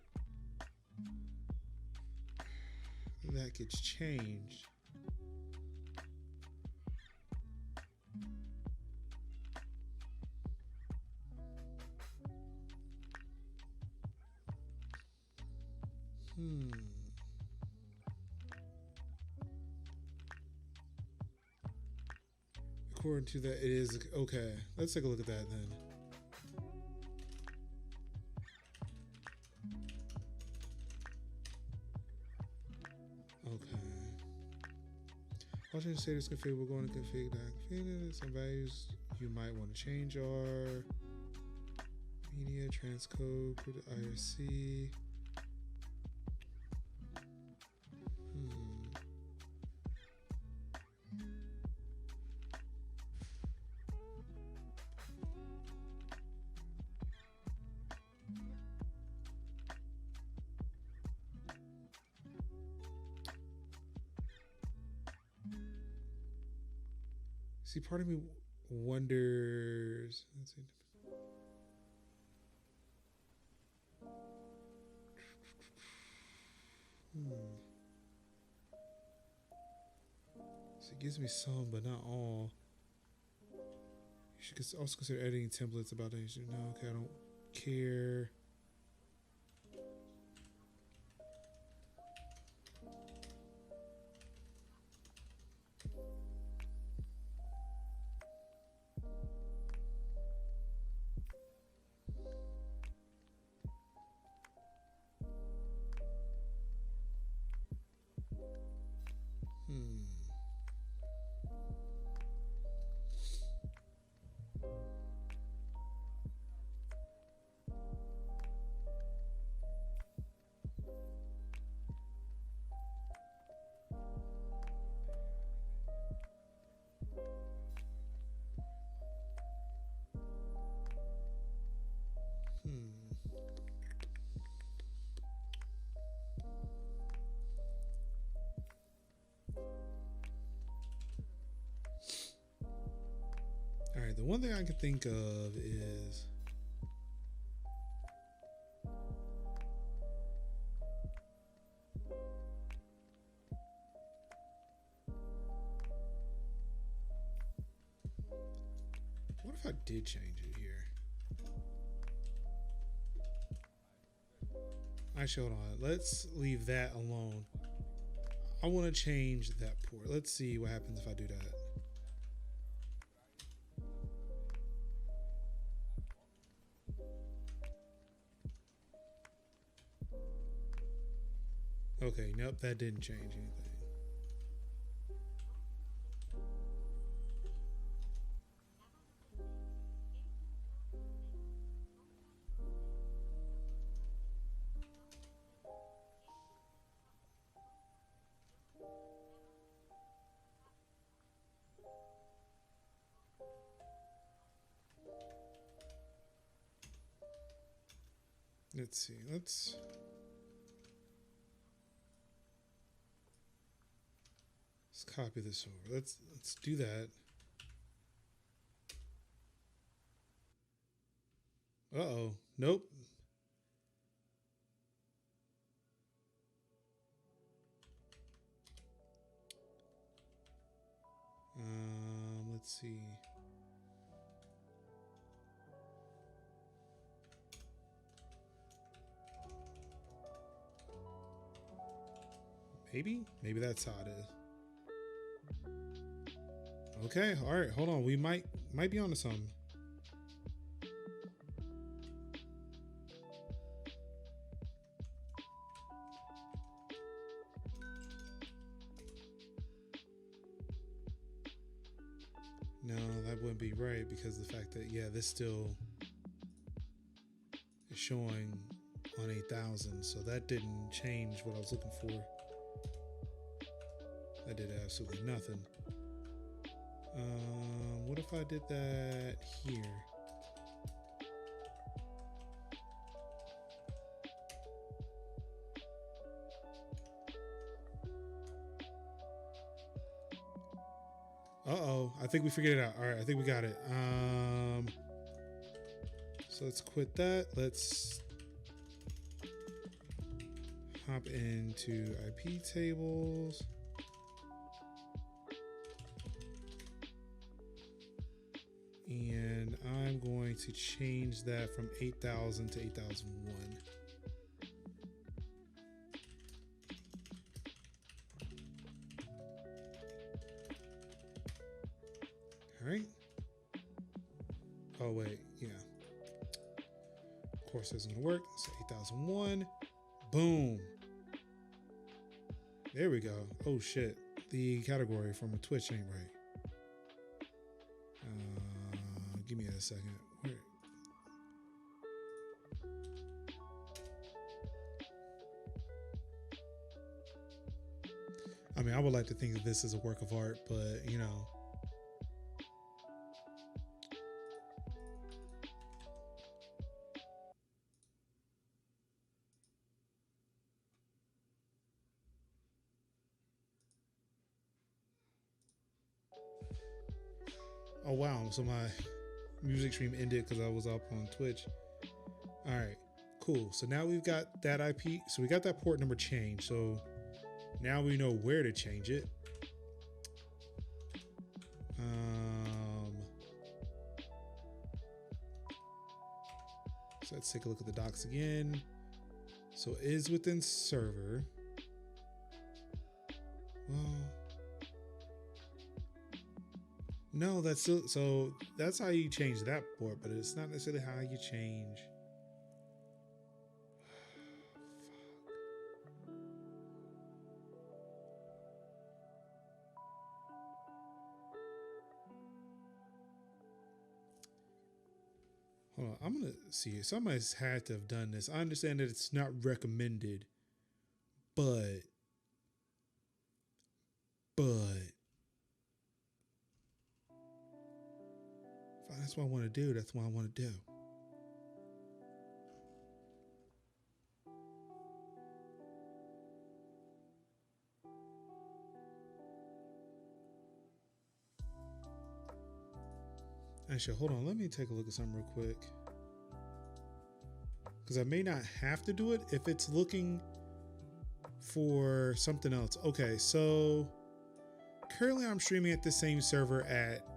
that gets changed. According to that, it is okay. Let's take a look at that then. Okay. Watching the status config, we're going to config.config. Some values you might want to change are media, transcode, IRC. See, part of me wonders. Let's see. So it gives me some, but not all. You should also consider editing templates about that. No, okay, I don't care. All right, the one thing I can think of is if I did change it here? Actually, hold on. Let's leave that alone. I want to change that port. Let's see what happens if I do that. Okay, nope, that didn't change anything. Let's see. Let's copy this over. Let's do that. Uh-oh. Nope. Let's see. Maybe that's how it is. Okay, all right, hold on. We might be onto something. No, that wouldn't be right because the fact that, yeah, this still is showing on 8,000, so that didn't change what I was looking for. That did absolutely nothing. What if I did that here? Uh-oh, I think we figured it out. All right, I think we got it. So let's quit that. Let's hop into IP tables. And I'm going to change that from 8,000 to 8,001. All right. Oh, wait. Yeah. Of course, this isn't going to work. So 8,001. Boom. There we go. Oh, shit. The category from a Twitch ain't right. Give me a second. Where? I mean, I would like to think that this is a work of art, but you know. Oh wow, so my music stream ended because I was up on Twitch. All right, cool. So now we've got that IP. So we got that port number changed. So now we know where to change it. So let's take a look at the docs again. So is within server. Well, no, that's still, so that's how you change that port, but it's not necessarily how you change. Hold on, I'm gonna see. Somebody's had to have done this. I understand that it's not recommended, but if that's what I want to do, that's what I want to do. Actually, hold on. Let me take a look at something real quick. Because I may not have to do it if it's looking for something else. Okay, so currently I'm streaming at the same server at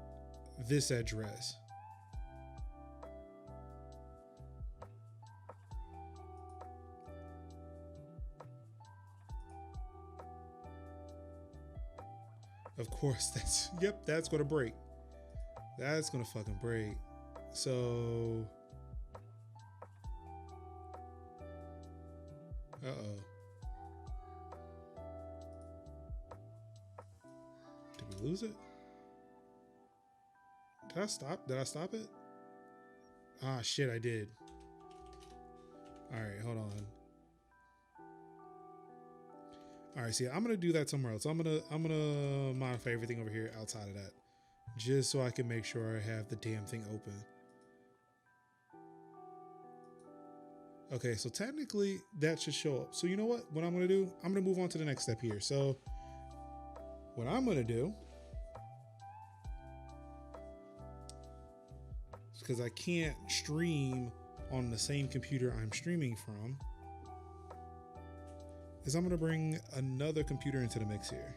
this address. Of course, that's gonna break. That's gonna fucking break. So, uh-oh. Did we lose it? Did I stop? Did I stop it? Ah, shit, I did. All right, hold on. All right, see, I'm gonna do that somewhere else. I'm gonna modify everything over here outside of that, just so I can make sure I have the damn thing open. Okay, so technically that should show up. So you know what? What I'm gonna do? I'm gonna move on to the next step here. So what I'm gonna do, because I can't stream on the same computer I'm streaming from, is I'm gonna bring another computer into the mix here.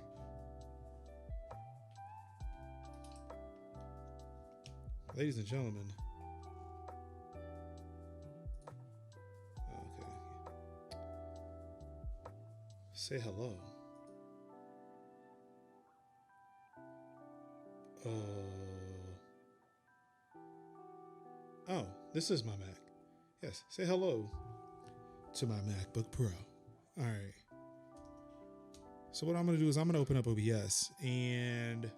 Ladies and gentlemen. Okay. Say hello. Oh, this is my Mac. Yes, say hello to my MacBook Pro. All right. So what I'm going to do is I'm going to open up OBS, and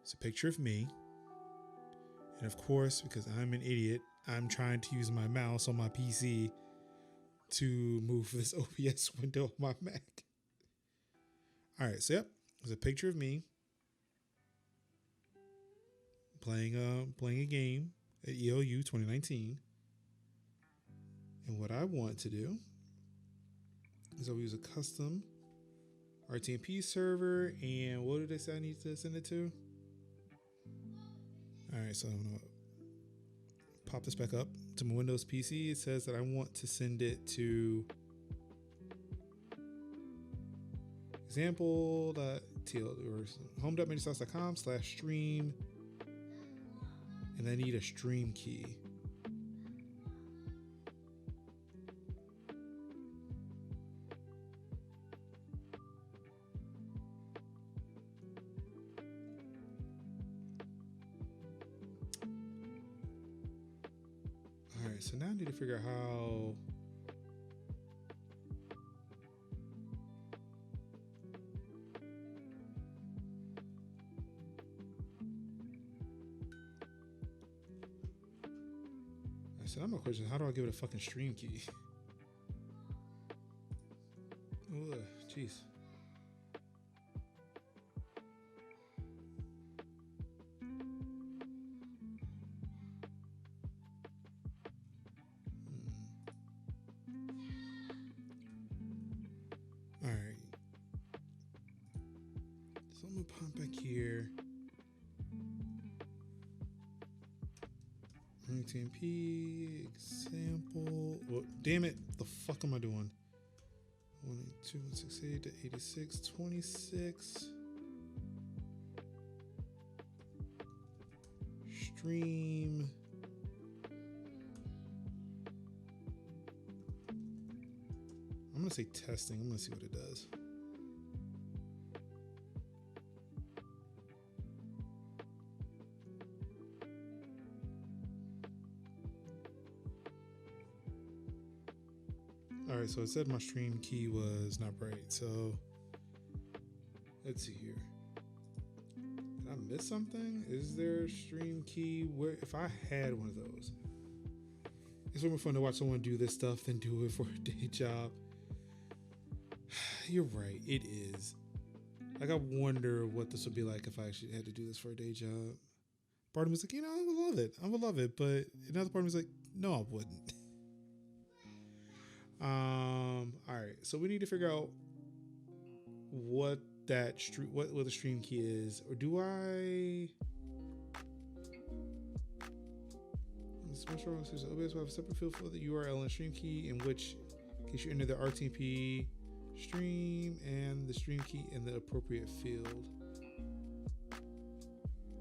it's a picture of me. And of course, because I'm an idiot, I'm trying to use my mouse on my PC to move this OBS window on my Mac. All right. So yep, there's a picture of me playing a game at EOU 2019. And what I want to do is I'll use a custom RTMP server. And what did they say I need to send it to? All right, so I'm gonna pop this back up to my Windows PC. It says that I want to send it to example.tl or home.manysource.com/stream, and I need a stream key. All right, so now I need to figure out how. So now my question is, how do I give it a fucking stream key? Oh, jeez. All right. So I'm gonna pop back here. RTMP example. Well, damn it! The fuck am I doing? 192.168 to 86.26. Stream. I'm gonna say testing. I'm gonna see what it does. All right, so it said my stream key was not right. So let's see here. Did I miss something? Is there a stream key? Where, if I had one of those, it's way more fun to watch someone do this stuff than do it for a day job. You're right, it is. Like, I wonder what this would be like if I actually had to do this for a day job. Part of me was like, you know, I would love it. I would love it. But another part of me was like, no, I wouldn't. All right, so we need to figure out what that what the stream key is, or do I? Special OBS will have a separate field for the URL and stream key, in which case you enter the RTMP stream and the stream key in the appropriate field.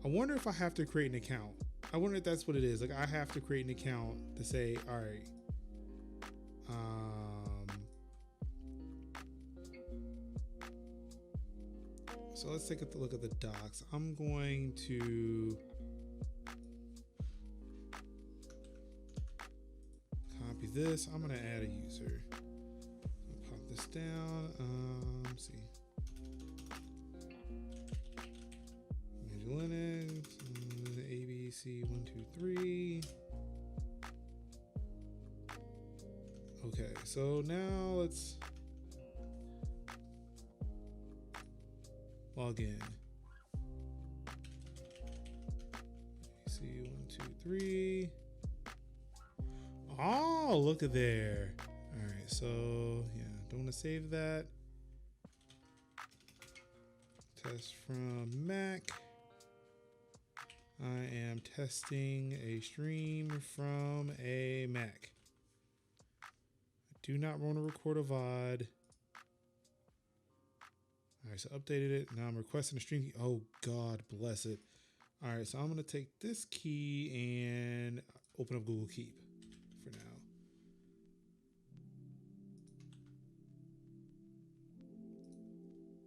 I wonder if I have to create an account. I wonder if that's what it is. Like, I have to create an account to say, all right. So let's take a look at the docs. I'm going to copy this. I'm going to add a user. Pop this down. Let's see. Linux, ABC123. Okay, so now let's log in. ABC123. Oh, look at there. All right, so yeah, don't want to save that. Test from Mac. I am testing a stream from a Mac. I do not want to record a VOD. All right, so updated it. Now I'm requesting a stream key. Oh, God bless it. All right, so I'm going to take this key and open up Google Keep for now.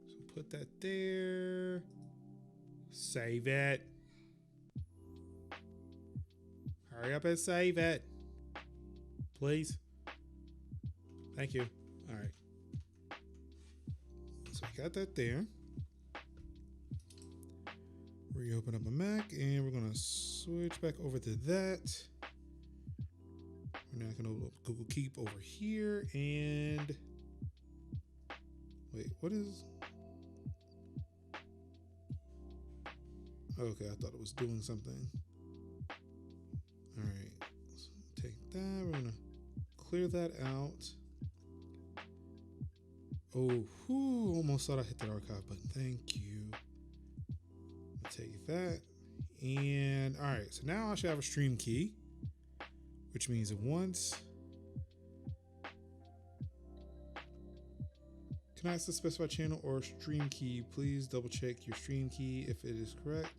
So put that there. Save it. Hurry up and save it, please. Thank you. All right. So we got that there. Reopen up a Mac, and we're gonna switch back over to that. We're now gonna open up Google Keep over here, and wait, what is? Okay, I thought it was doing something. All right, so take that. We're gonna clear that out. Oh, whew, almost thought I hit that archive button. Thank you. Take that. And all right, so now I should have a stream key, which means that once. Can I ask the specified channel or stream key? Please double check your stream key if it is correct.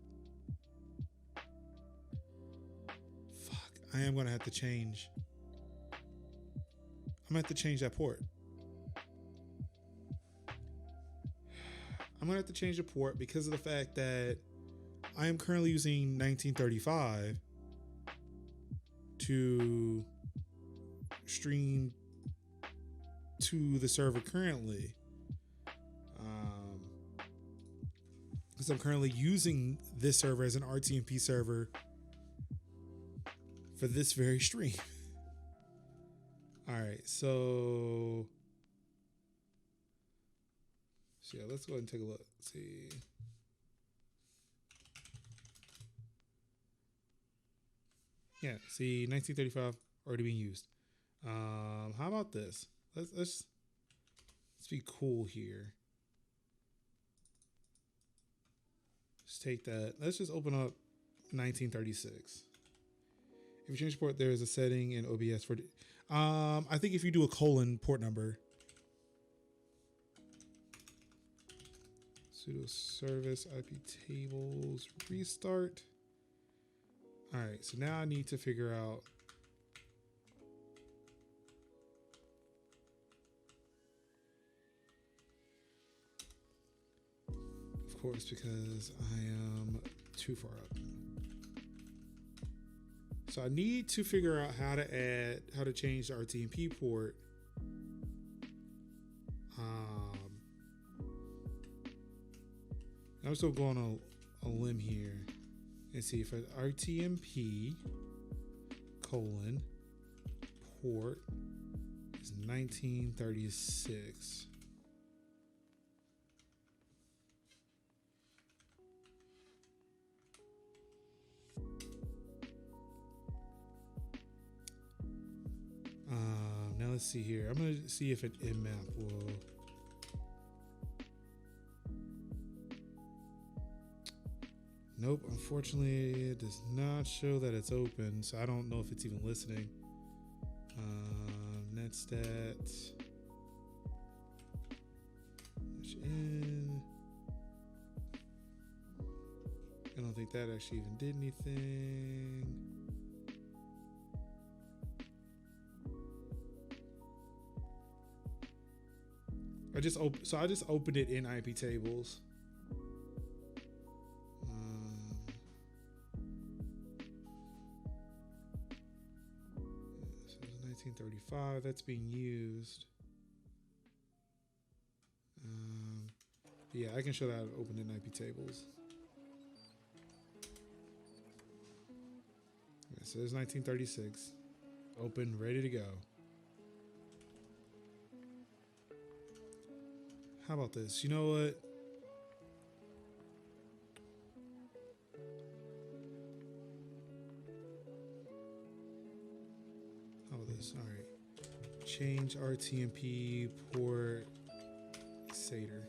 I am going to have to change. I'm going to have to change that port. I'm going to have to change the port because of the fact that I am currently using 1935 to stream to the server currently. Because I'm currently using this server as an RTMP server for this very stream. All right, so yeah, let's go ahead and take a look. Let's see. Yeah, see, 1935 already being used. How about this? Let's be cool here. Let's take that. Let's just open up 1936. If you change port, there is a setting in OBS for. I think if you do a colon port number. Sudo service IP tables restart. All right, so now I need to figure out. Of course, because I am too far up. So I need to figure out how to change the RTMP port. I'm still going on a limb here and see if RTMP colon port is 1936. Now let's see here. I'm going to see if an mmap will. Nope, unfortunately, it does not show that it's open, so I don't know if it's even listening. Netstat. In. I don't think that actually even did anything. I just opened it in IP tables. 1935, that's being used. Yeah, I can show that open in IP tables. Okay, so there's 1936. Open, ready to go. How about this? You know what? How about this? All right. Change RTMP port Satyr.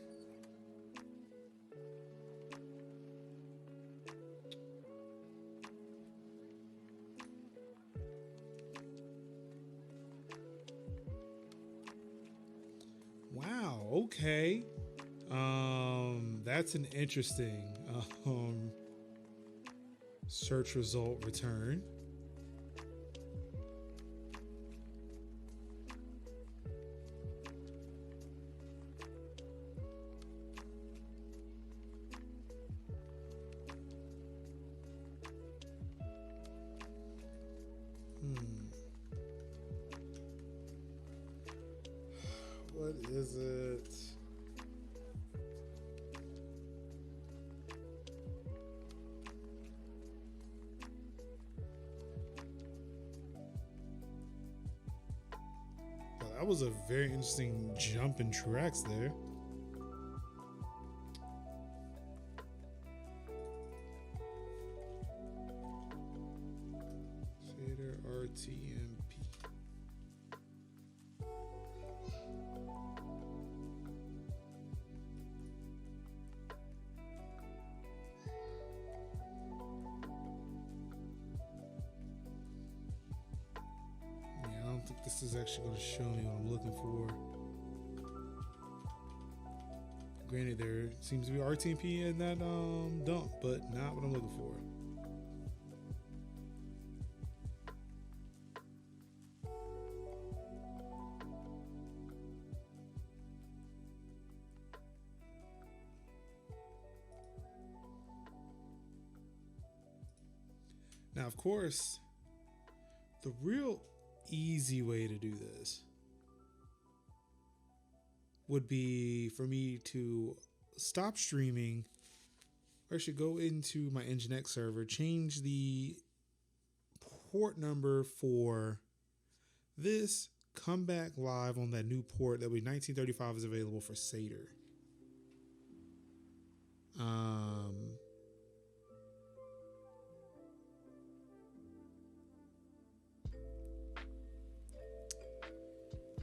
Wow, okay. That's an interesting search result return. What is it? Well, that was a very interesting jump in tracks there. Satyr RTMP. I don't think this is actually going to show me what I'm looking for. Granted, there seems to be RTMP in that dump, but not what I'm looking for. Now, of course, the real easy way to do this would be for me to stop streaming, or I should go into my nginx server, change the port number for this, come back live on that new port. That way 1935 is available for Satyr.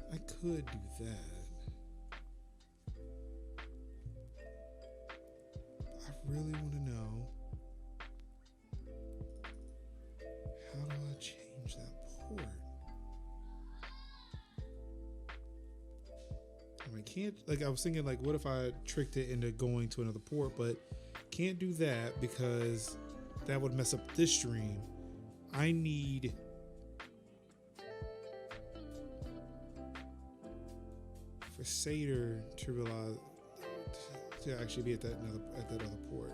I could do that. I really want to know, how do I change that port? I mean, can't, like, I was thinking, like, what if I tricked it into going to another port, but can't do that because that would mess up this stream. I need for Satyr to realize to actually be at that other port.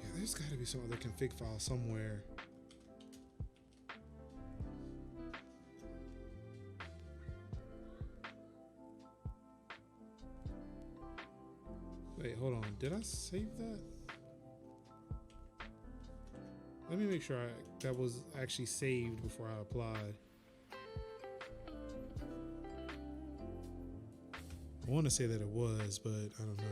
Yeah, there's got to be some other config file somewhere. Wait, hold on. Did I save that? Let me make sure that was actually saved before I applied. I want to say that it was, but I don't know.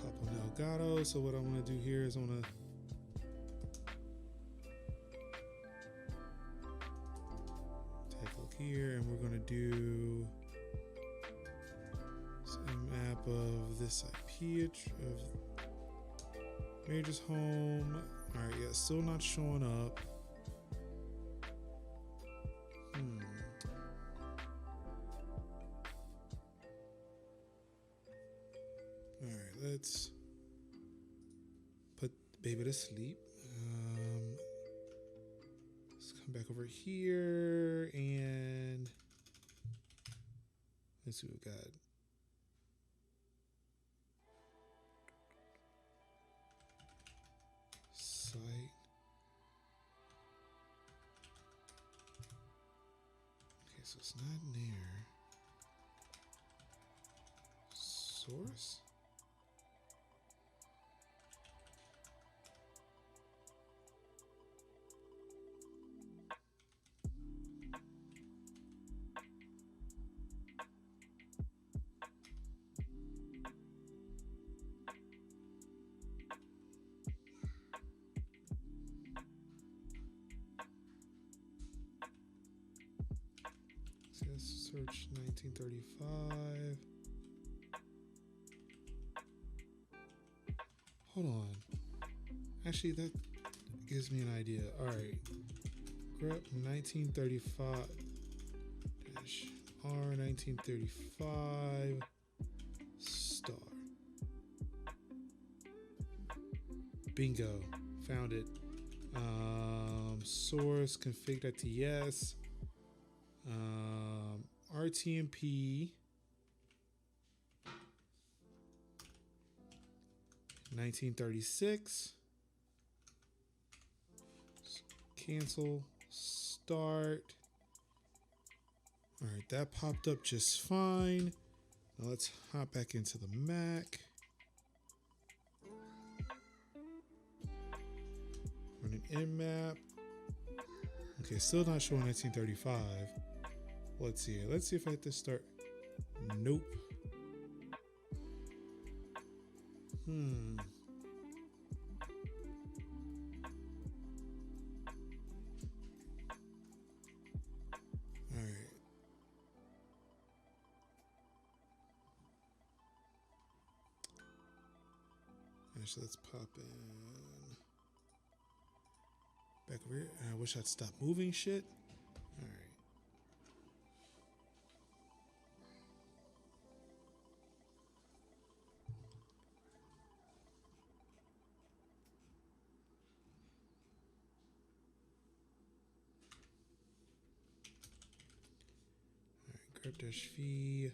Papa Delgado. So what I want to do here is I want to here, and we're going to do some map of this IP of Major's home. All right, yeah, still not showing up. All right, let's baby to sleep. Let's come back over here and let's see what we got. Site. Okay, so it's not in there. Source? Let's search 1935. Hold on. Actually, that gives me an idea. All right. Grep 1935 dash R 1935 star. Bingo. Found it. Source config.ts. RTMP 1936. Cancel. Start. All right, that popped up just fine. Now let's hop back into the Mac. Run an nmap. Okay, still not showing 1935. Let's see. Let's see if I hit this start. Nope. All right. Actually, let's pop in back over here. I wish I'd stop moving shit. All right. Grep-v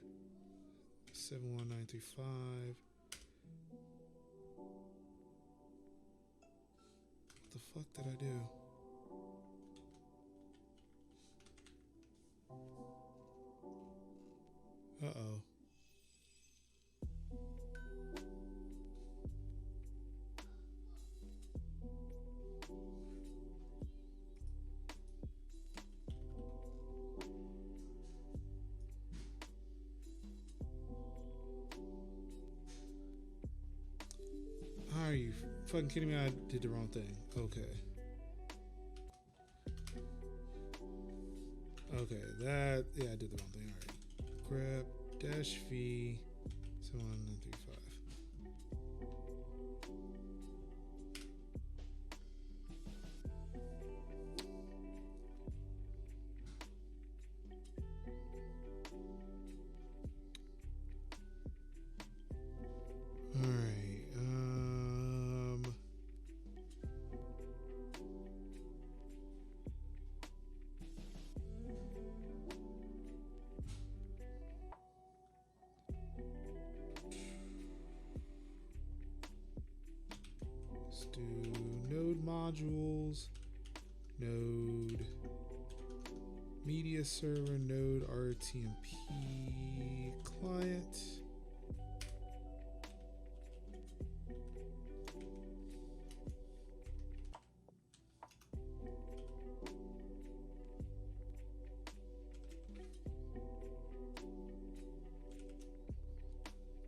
71935. What the fuck did I do? Uh-oh. Are you fucking kidding me? I did the wrong thing. Okay. Okay, that, yeah, I did the wrong thing. All right. Grep-v 71935. All right. Let's do node modules, node media server, node RTMP client.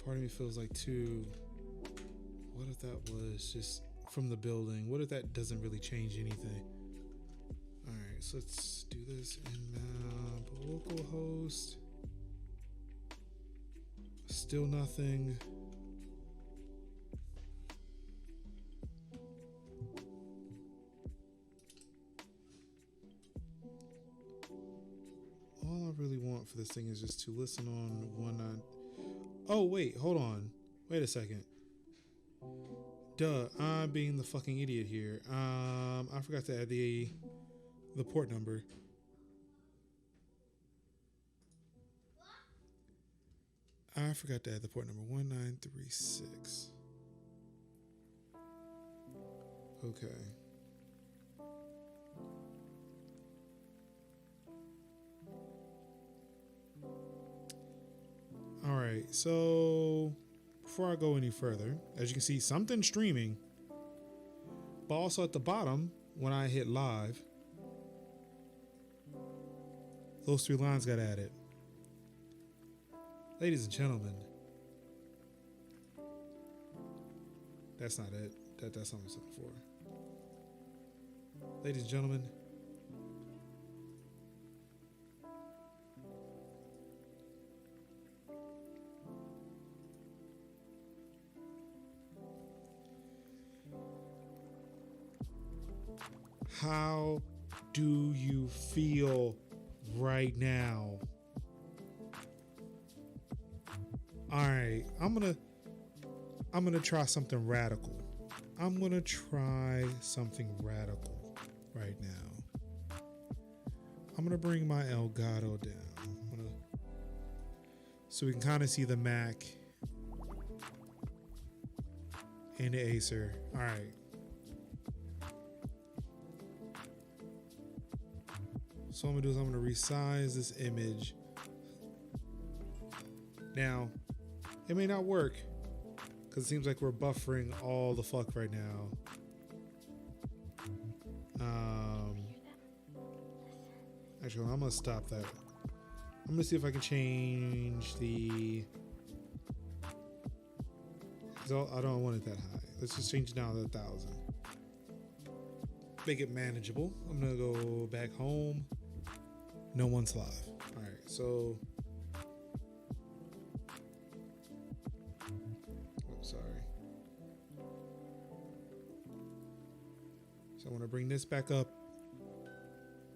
Part of me feels like too, what if that was just from the building? What if that doesn't really change anything? All right, so let's do this nmap localhost. Still nothing. All I really want for this thing is just to listen on one. Oh wait, hold on. Wait a second. duh. I'm being the fucking idiot here. I forgot to add the port number. I forgot to add the port number 1936. Okay. All right. So before I go any further, as you can see, something's streaming. But also at the bottom, when I hit live, those 3 lines got added. Ladies and gentlemen, that's not it. That's not what I was looking for. Ladies and gentlemen, how do you feel right now? All right, I'm gonna try something radical. I'm gonna try something radical right now. I'm gonna bring my Elgato down. So we can kind of see the Mac and the Acer. All right. So what I'm gonna do is I'm gonna resize this image. Now, it may not work because it seems like we're buffering all the fuck right now. Actually, I'm gonna stop that. I'm gonna see if I can change the. I don't want it that high. Let's just change it down to 1,000. Make it manageable. I'm gonna go back home. No one's live. All right, so. Sorry. So I want to bring this back up.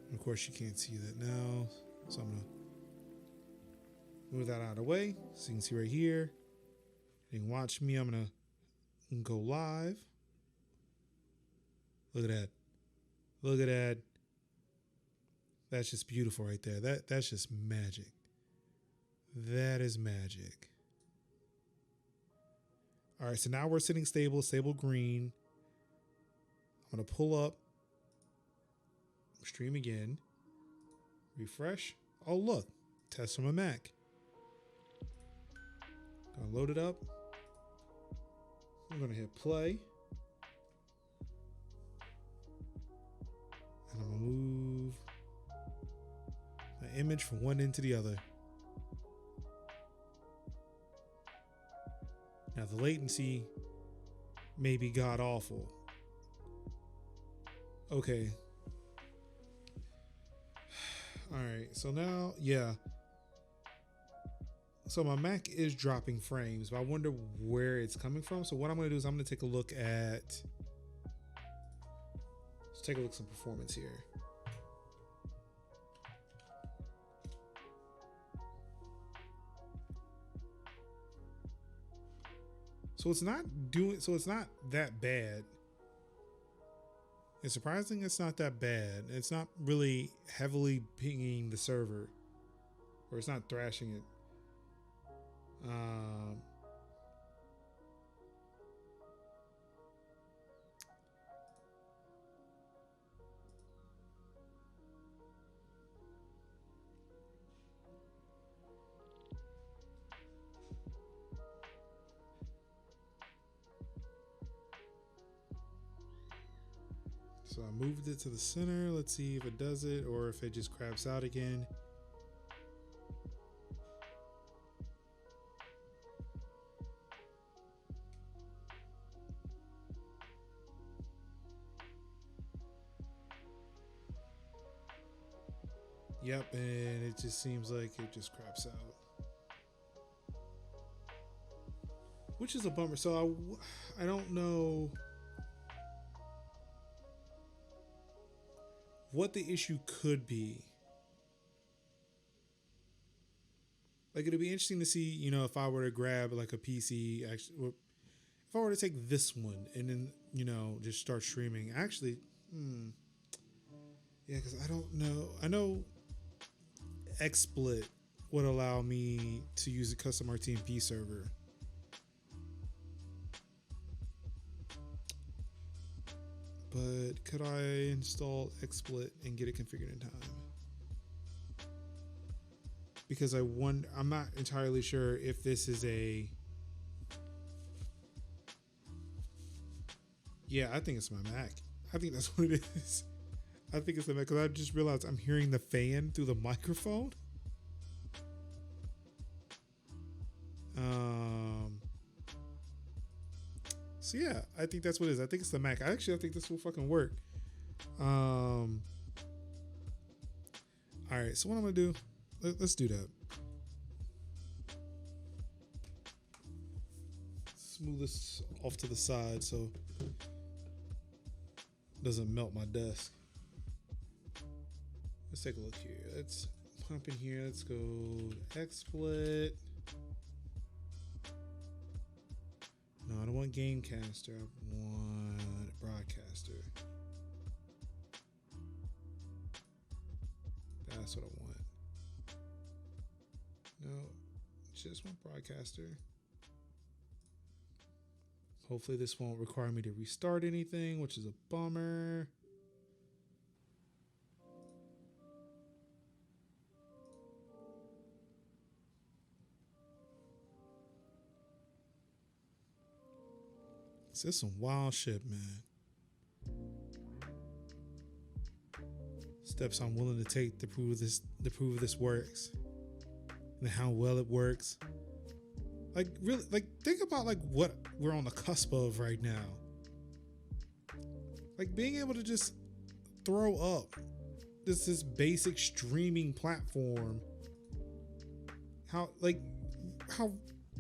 And of course, you can't see that now. So I'm going to move that out of the way. So you can see right here. You can watch me. I'm going to go live. Look at that. Look at that. That's just beautiful right there. That's just magic. That is magic. All right, so now we're sitting stable green. I'm gonna pull up, stream again, refresh. Oh, look, test from a Mac. Gonna load it up. I'm gonna hit play. And I'm gonna move my image from one end to the other. Now the latency may be god awful. Okay. All right, so now, yeah. So my Mac is dropping frames, but I wonder where it's coming from. So what I'm gonna do is I'm gonna take a look at, let's take a look at some performance here. So it's not that bad. It's surprising it's not that bad. It's not really heavily pinging the server, or it's not thrashing it. So I moved it to the center. Let's see if it does it or if it just craps out again. Yep, and it just seems like it just craps out, which is a bummer. So I don't know what the issue could be. Like, it'd be interesting to see, you know, if I were to grab like a PC, actually, if I were to take this one and then, you know, just start streaming, actually, yeah, because I don't know. I know XSplit would allow me to use a custom RTMP server. But could I install XSplit and get it configured in time? Because I'm not entirely sure if this is a... Yeah, I think it's my Mac. I think that's what it is. I think it's the Mac, because I just realized I'm hearing the fan through the microphone. So yeah, I think that's what it is. I think it's the Mac. I think this will fucking work. All right, so what I'm gonna do, let's do that. Smooth this off to the side so it doesn't melt my desk. Let's take a look here. Let's pump in here. Let's go XSplit. No, I don't want Gamecaster. I want Broadcaster. That's what I want. No, just want Broadcaster. Hopefully this won't require me to restart anything, which is a bummer. This is some wild shit, man. Steps I'm willing to take to prove this works, and how well it works. Like, really, like, think about like what we're on the cusp of right now. Like, being able to just throw up this basic streaming platform. How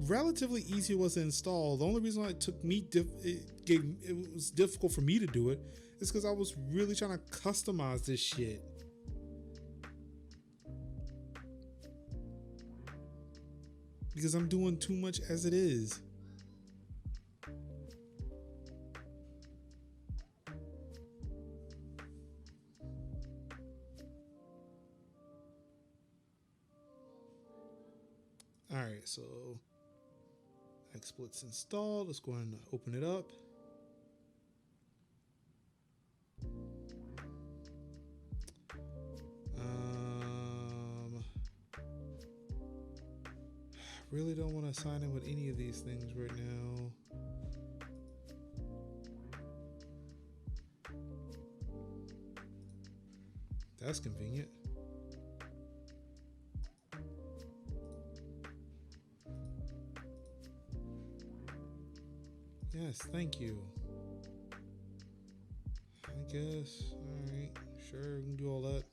relatively easy it was to install. The only reason why it took me it was difficult for me to do it is because I was really trying to customize this shit. Because I'm doing too much as it is. All right, so XSplit's installed. Let's go ahead and open it up. Really don't want to sign in with any of these things right now. That's convenient. Yes, thank you. I guess. All right, sure, we can do all that.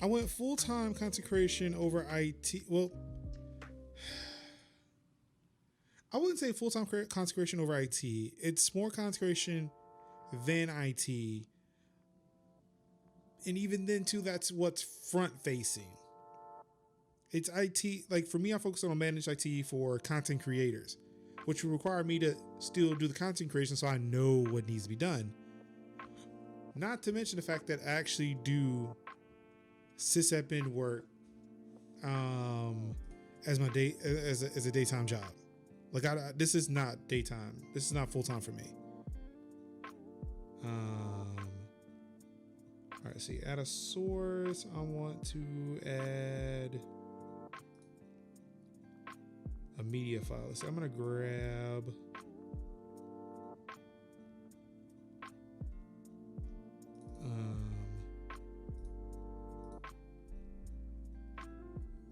I went full-time consecration over IT. Well, I wouldn't say full-time consecration over IT. It's more consecration than IT. And even then, too, that's what's front-facing. It's IT. Like, for me, I focus on managed IT for content creators, which will require me to still do the content creation so I know what needs to be done. Not to mention the fact that I actually do sysadmin work as my as a daytime job. Like, this is not daytime. This is not full time for me. All right, see, add a source. I want to add a media file. So I'm gonna grab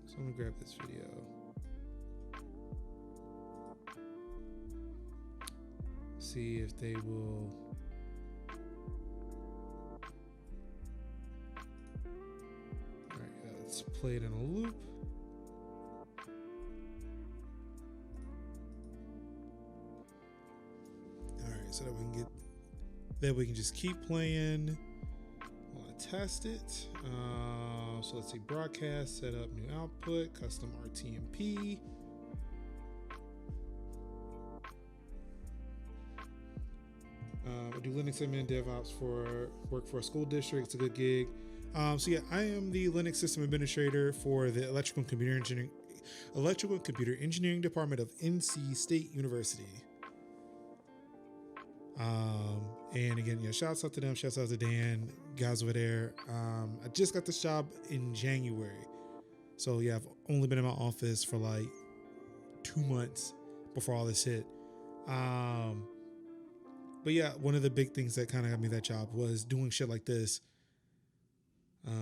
so I'm gonna grab this video. See if they will. All right, let's play it in a loop. All right, so that we can get Then we can just keep playing while I test it. So let's see, broadcast, set up new output, custom RTMP. I do Linux admin DevOps for work for a school district. It's a good gig. So yeah, I am the Linux system administrator for the Electrical and Computer Engineering Department of NC State University. And again, yeah, shouts out to them. Shouts out to Dan, guys over there. I just got this job in January. So yeah, I've only been in my office for like 2 months before all this hit. But yeah, one of the big things that kind of got me that job was doing shit like this. All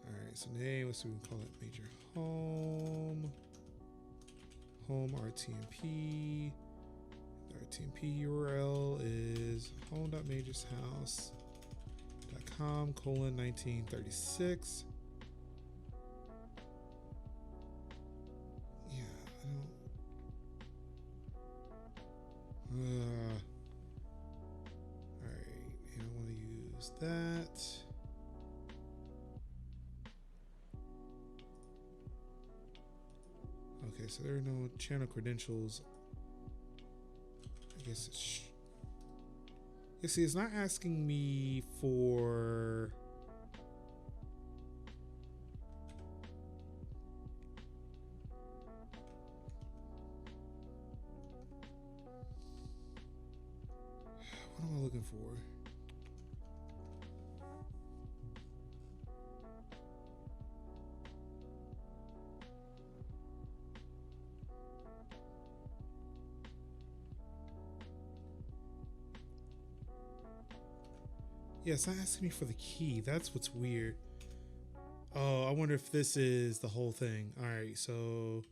right, so name, let's see, we can call it major home RTMP. The RTMP URL is home.majorshouse.com:1936. Yeah, I don't. All right, and I want to use that. Okay, so there are no channel credentials. I guess it's. You see, it's not asking me for. What am I looking for? Yeah, it's not asking me for the key. That's what's weird. Oh, I wonder if this is the whole thing. All right, so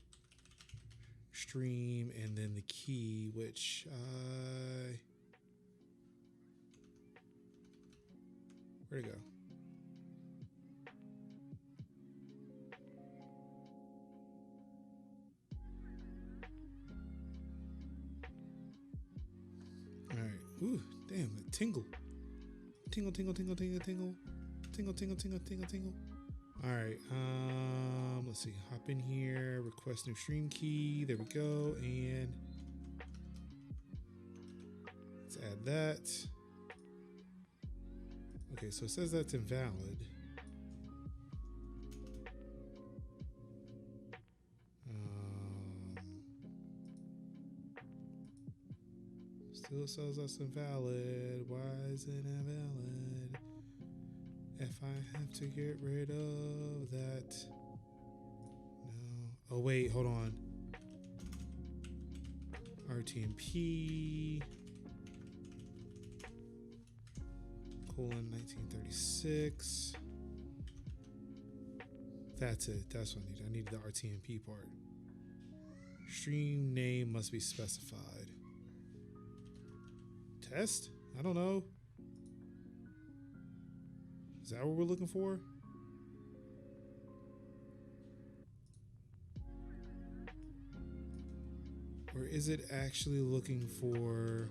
stream and then the key, which I... Where'd it go? All right. Ooh, damn, the tingle. Tingle, tingle, tingle, tingle, tingle. Tingle, tingle, tingle, tingle, tingle. All right. Let's see. Hop in here. Request new stream key. There we go. And let's add that. Okay, so it says that's invalid. Still says that's invalid. Why is it invalid? If I have to get rid of that. No. Oh, wait, hold on. RTMP. :1936. That's it. That's what I need. I need the RTMP part. Stream name must be specified. Test? I don't know. Is that what we're looking for? Or is it actually looking for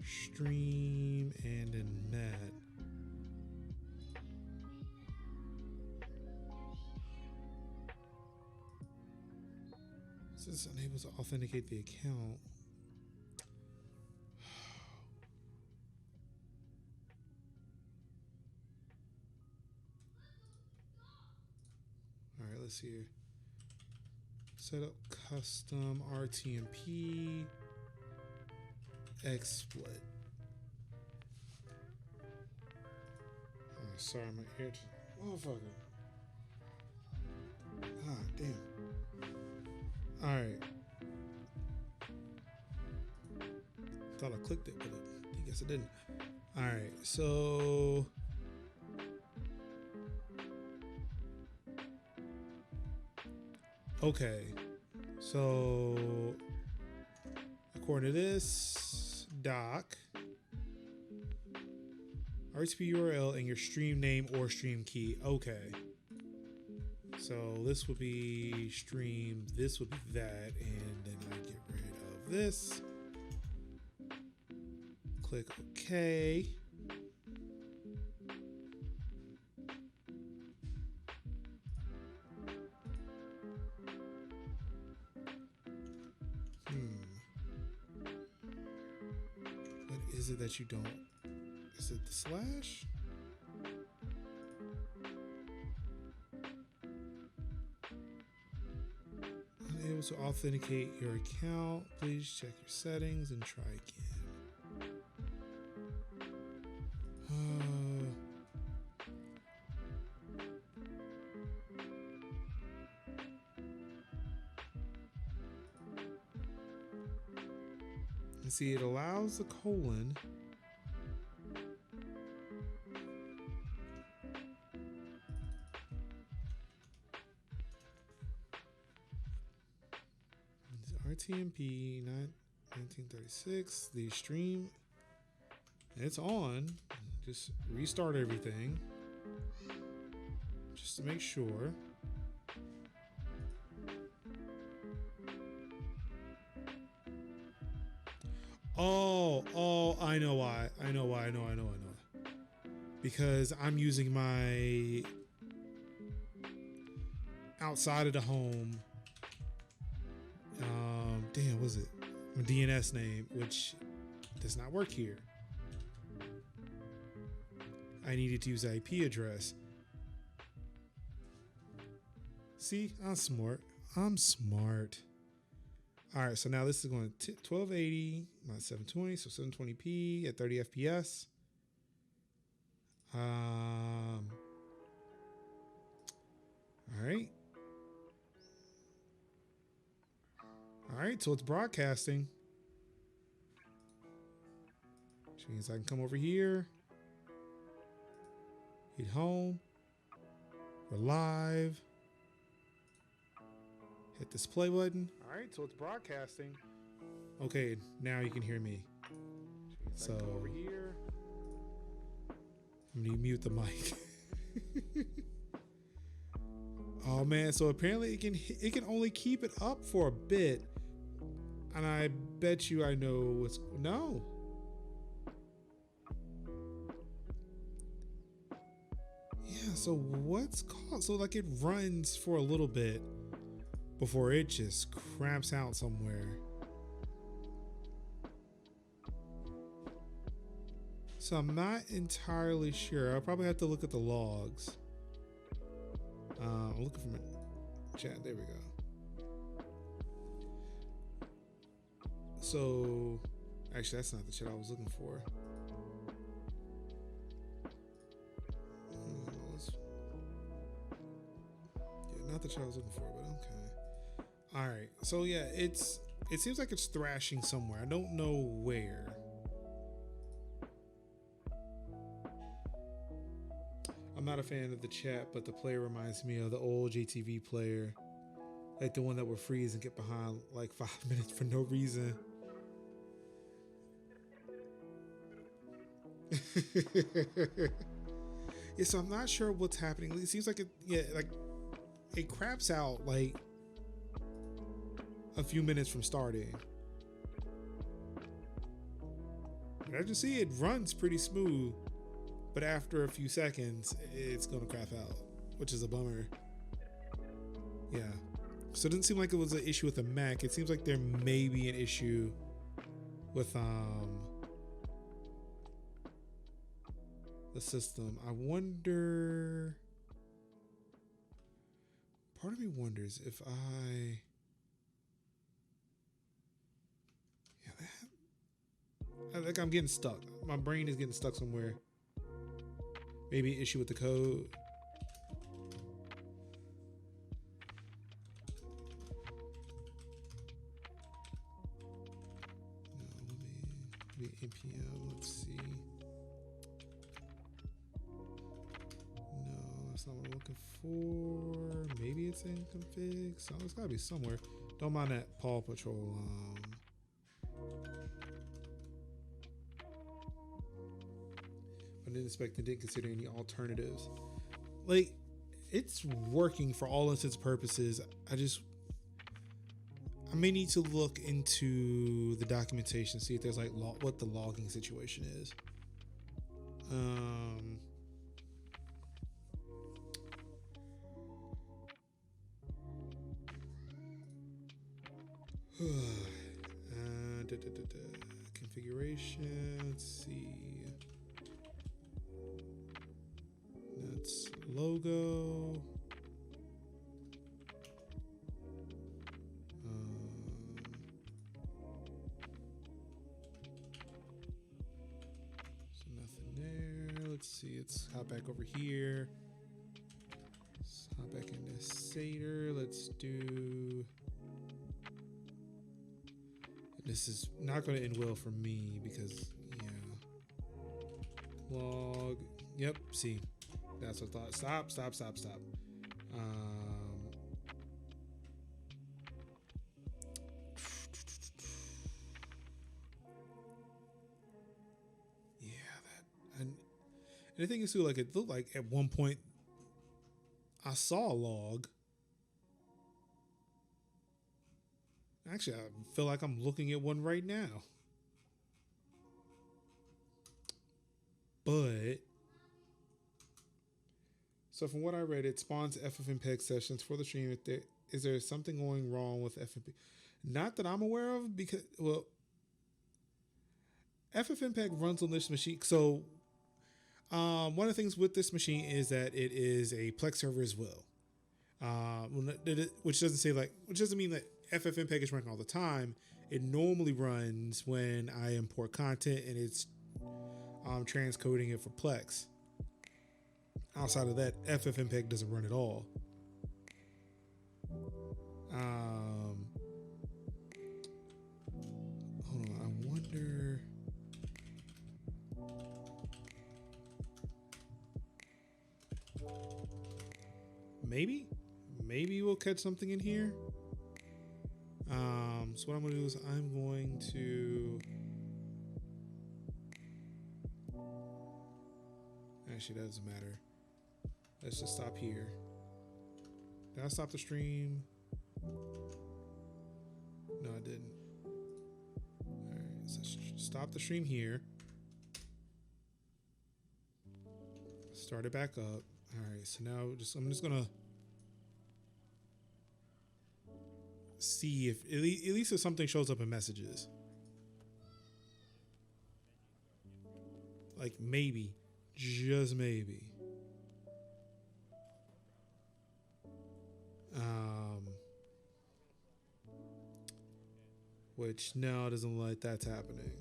stream and a net? It says unable to authenticate the account. All right, let's see here. Set up custom RTMP XSplit. Oh, sorry, my ear. Motherfucker. Ah, damn. All right. Thought I clicked it, but I guess I didn't. All right, so. Okay, so according to this doc, RTP URL and your stream name or stream key. Okay, so this would be stream, this would be that, and then I get rid of this. click OK. What is it that you don't? Is it the slash? Unable to authenticate your account. Please check your settings and try again. Let's see, it allows the colon. RTMP 1936, the stream, it's on. Just restart everything just to make sure. Oh, I know why. I know. Because I'm using my outside of the home. Damn, was it my DNS name, which does not work here. I needed to use the IP address. See, I'm smart. All right, so now this is going to 1280, not 720, so 720p at 30 FPS. All right, so it's broadcasting. Which means I can come over here, hit home, we're live, hit this play button. All right, so it's broadcasting. Okay, now you can hear me. So over here, I'm gonna mute the mic. Oh man, so apparently it can only keep it up for a bit. And I bet you I know what's no. Yeah, so what's called so like it runs for a little bit before it just cramps out somewhere. So I'm not entirely sure. I'll probably have to look at the logs. I'm looking for my chat. There we go. So, actually, that's not the chat I was looking for. Yeah, not the chat I was looking for, but okay. All right. So yeah, it seems like it's thrashing somewhere. I don't know where. I'm not a fan of the chat, but the player reminds me of the old JTV player, like the one that would freeze and get behind like 5 minutes for no reason. Yeah, so I'm not sure what's happening. It seems like it craps out like a few minutes from starting. And I just see it runs pretty smooth, but after a few seconds, it's gonna crap out, which is a bummer. Yeah. So it didn't seem like it was an issue with the Mac. It seems like there may be an issue with the system. I wonder. Part of me wonders if I think I'm getting stuck. My brain is getting stuck somewhere. Maybe an issue with the code. No, let me npm. Let's see. No, that's not what I'm looking for. Maybe it's in config. So it's gotta be somewhere. Don't mind that Paw Patrol. I didn't expect and didn't consider any alternatives. Like, it's working for all intents and purposes. I may need to look into the documentation, see if there's like what the logging situation is. Configuration. Let's see. That's logo. So nothing there. Let's see. Let's hop back over here. Let's hop back into Satyr. Let's do. This is not going to end well for me because, yeah. Log. Yep. See, that's what I thought. Stop. Yeah, that. And the thing is too, like it looked like at one point I saw a log. Actually, I feel like I'm looking at one right now. But, so from what I read, it spawns FFmpeg sessions for the stream. Is there something going wrong with FFmpeg? Not that I'm aware of, because, well, FFmpeg runs on this machine. So, one of the things with this machine is that it is a Plex server as well. Which doesn't mean that FFmpeg is running all the time. It normally runs when I import content and it's transcoding it for Plex. Outside of that, FFmpeg doesn't run at all. Hold on, I wonder. Maybe we'll catch something in here. So what I'm going to do is I'm going to. Actually, that doesn't matter. Let's just stop here. Did I stop the stream? No, I didn't. All right, so stop the stream here. Start it back up. All right, so now I'm just gonna see if at least if something shows up in messages. Like maybe, just maybe. Which no, it doesn't look like that's happening.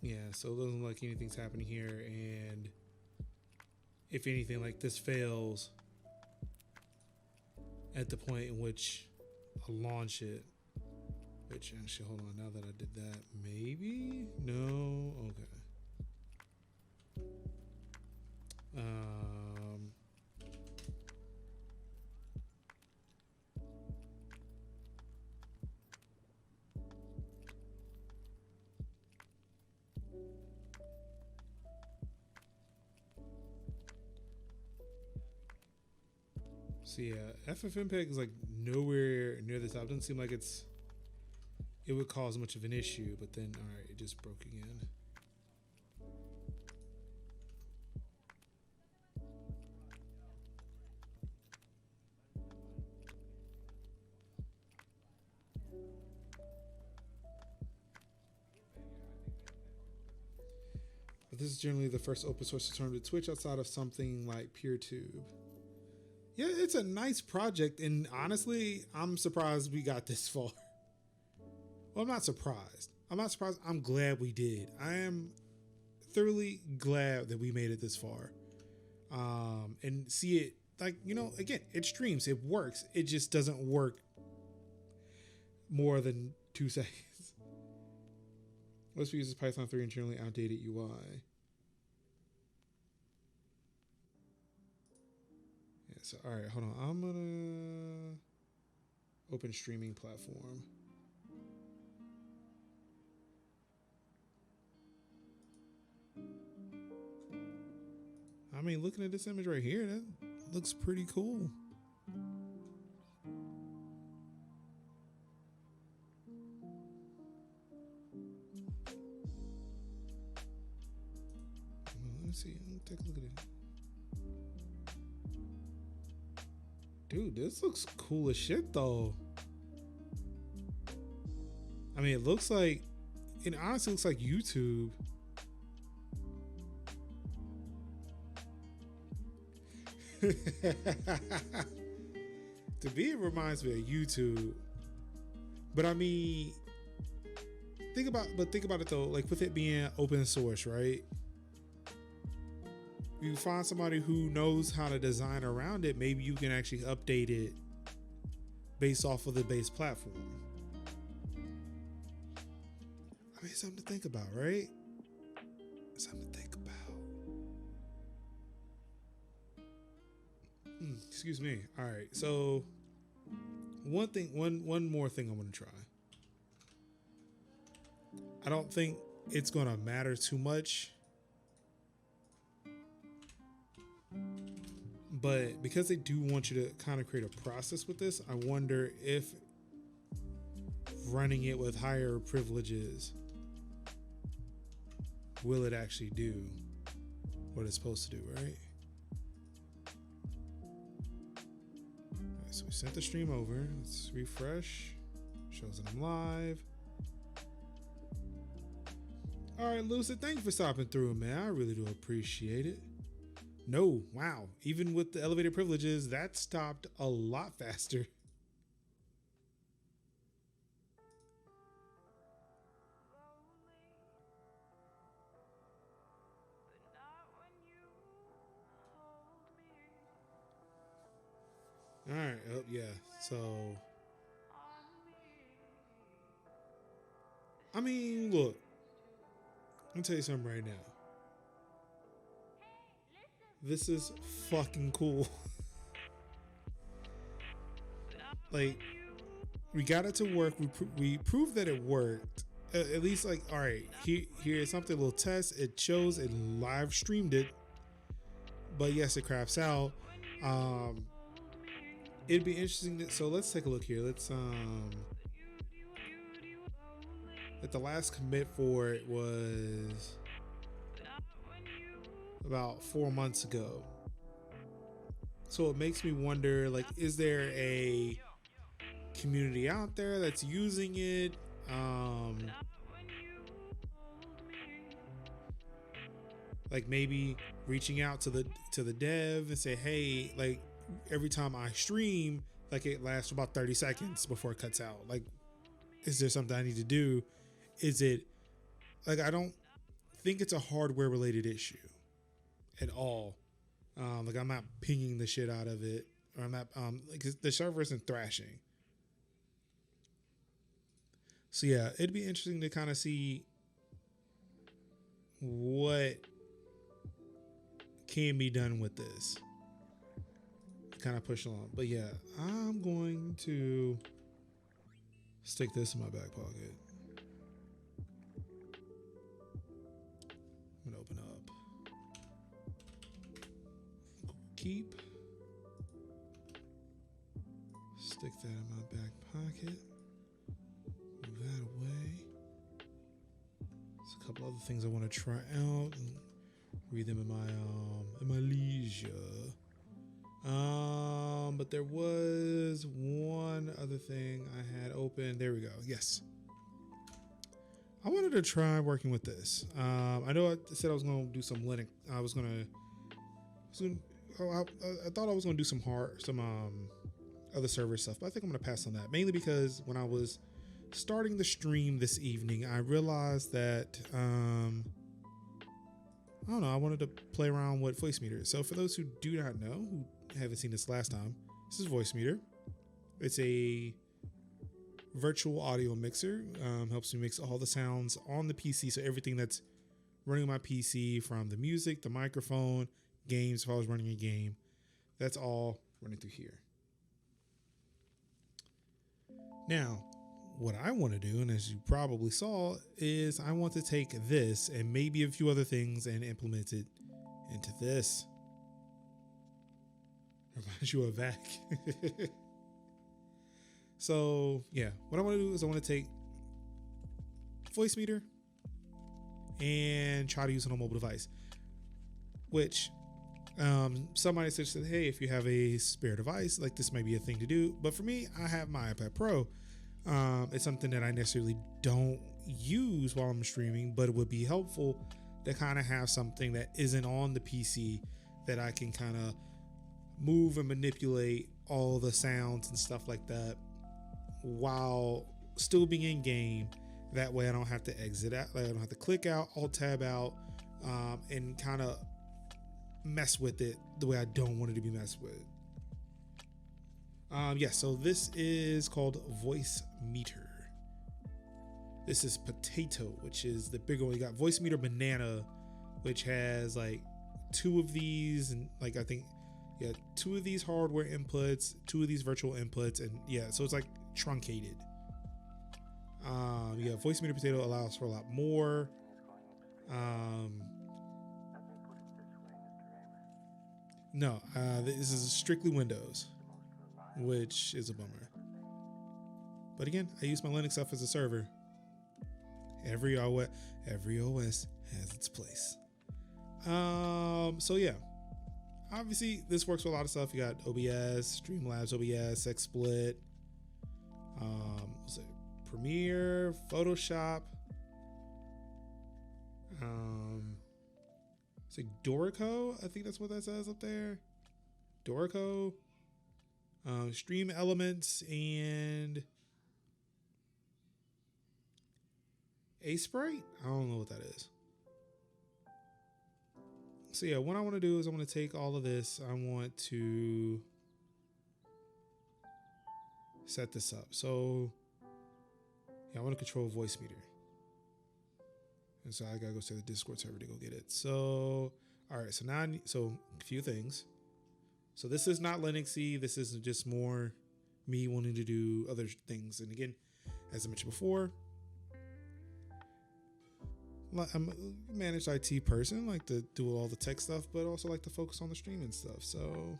Yeah, so it doesn't look like anything's happening here, and if anything, like this fails at the point in which I launch it. Which actually, hold on, now that I did that, maybe? No? Okay. So yeah, FFmpeg is like nowhere near the top. Doesn't seem like it would cause much of an issue, but then all right, it just broke again. But this is generally the first open source return to Twitch outside of something like PeerTube. Yeah, it's a nice project, and honestly, I'm surprised we got this far. Well, I'm not surprised. I'm glad we did. I am thoroughly glad that we made it this far. And see it, like, again, it streams, it works. It just doesn't work more than 2 seconds. Let's use this Python 3 and generally outdated UI. So, all right, hold on. I'm gonna open streaming platform. mean, looking at this image right here, that looks pretty cool. Let me see. Let me take a look at it. Dude, this looks cool as shit, though. I mean, it honestly looks like YouTube. To me, it reminds me of YouTube. But I mean, think about it though, like with it being open source, right? You find somebody who knows how to design around it, maybe you can actually update it based off of the base platform. I mean, something to think about, right? Something to think about. Excuse me. All right. So one more thing I want to try. I don't think it's going to matter too much, but because they do want you to kind of create a process with this, I wonder if running it with higher privileges, will it actually do what it's supposed to do, right? All right, so we sent the stream over. Let's refresh. Shows that I'm live. All right, Lucid, thank you for stopping through, man. I really do appreciate it. No, wow. Even with the elevated privileges, that stopped a lot faster. All right. Oh, yeah. So, I mean, look, I'm gonna tell you something right now. This is fucking cool. Like, we got it to work. We proved that it worked. At least, like, all right, here's something, a little test. It shows it live streamed it, but yes, it craps out. It'd be interesting. So let's take a look here. Let's the last commit for it was about 4 months ago. So it makes me wonder, like, is there a community out there that's using it? Like maybe reaching out to the dev and say, hey, like every time I stream, like it lasts about 30 seconds before it cuts out. Like, is there something I need to do? Is it like, I don't think it's a hardware related issue at all. Like I'm not pinging the shit out of it, or I'm not like the server isn't thrashing. So yeah, it'd be interesting to kind of see what can be done with this. Kind of push along. But yeah, I'm going to stick this in my back pocket. I'm gonna open up keep, stick that in my back pocket, move that away. There's a couple other things I want to try out and read them in my leisure. But there was one other thing I had open. There we go. Yes. I wanted to try working with this. I know I said I was going to do some Linux. I thought I was going to do some other server stuff, but I think I'm going to pass on that. Mainly because when I was starting the stream this evening, I realized that, I don't know, I wanted to play around with voice meters. So for those who do not know, who haven't seen this last time, this is voice meter. It's a virtual audio mixer. Helps me mix all the sounds on the PC. So everything that's running on my PC, from the music, the microphone, games, if I was running a game, that's all running through here. Now, what I want to do, and as you probably saw, is I want to take this and maybe a few other things and implement it into this. Reminds you of vac. So yeah, what I want to do is I want to take voice meter and try to use it on a mobile device, which somebody said, hey, if you have a spare device, like this might be a thing to do. But for me, I have my iPad Pro. It's something that I necessarily don't use while I'm streaming, but it would be helpful to kind of have something that isn't on the PC that I can kind of move and manipulate all the sounds and stuff like that while still being in game. That way I don't have to exit out, I don't have to click out, alt tab out, and kind of mess with it the way I don't want it to be messed with. So this is called Voice Meter. This is Potato, which is the bigger one. You got Voice Meter Banana, which has like 2 of these, and like I think, yeah, 2 of these hardware inputs, 2 of these virtual inputs, and yeah, so it's like truncated. Voice Meter Potato allows for a lot more. No, this is strictly Windows, which is a bummer. But again, I use my Linux stuff as a server. Every OS has its place. So yeah, obviously this works with a lot of stuff. You got OBS, Streamlabs, OBS, XSplit, Premiere, Photoshop. It's like Dorico, I think that's what that says up there. Dorico, Stream Elements, and Sprite. I don't know what that is. So yeah, what I want to do is I want to take all of this. I want to set this up. So yeah, I want to control voice meter. And so I gotta go to the Discord server to go get it. So, all right. So now, a few things. So this is not Linuxy. This is just more me wanting to do other things. And again, as I mentioned before, I'm a managed IT person, like to do all the tech stuff, but also like to focus on the streaming stuff. So,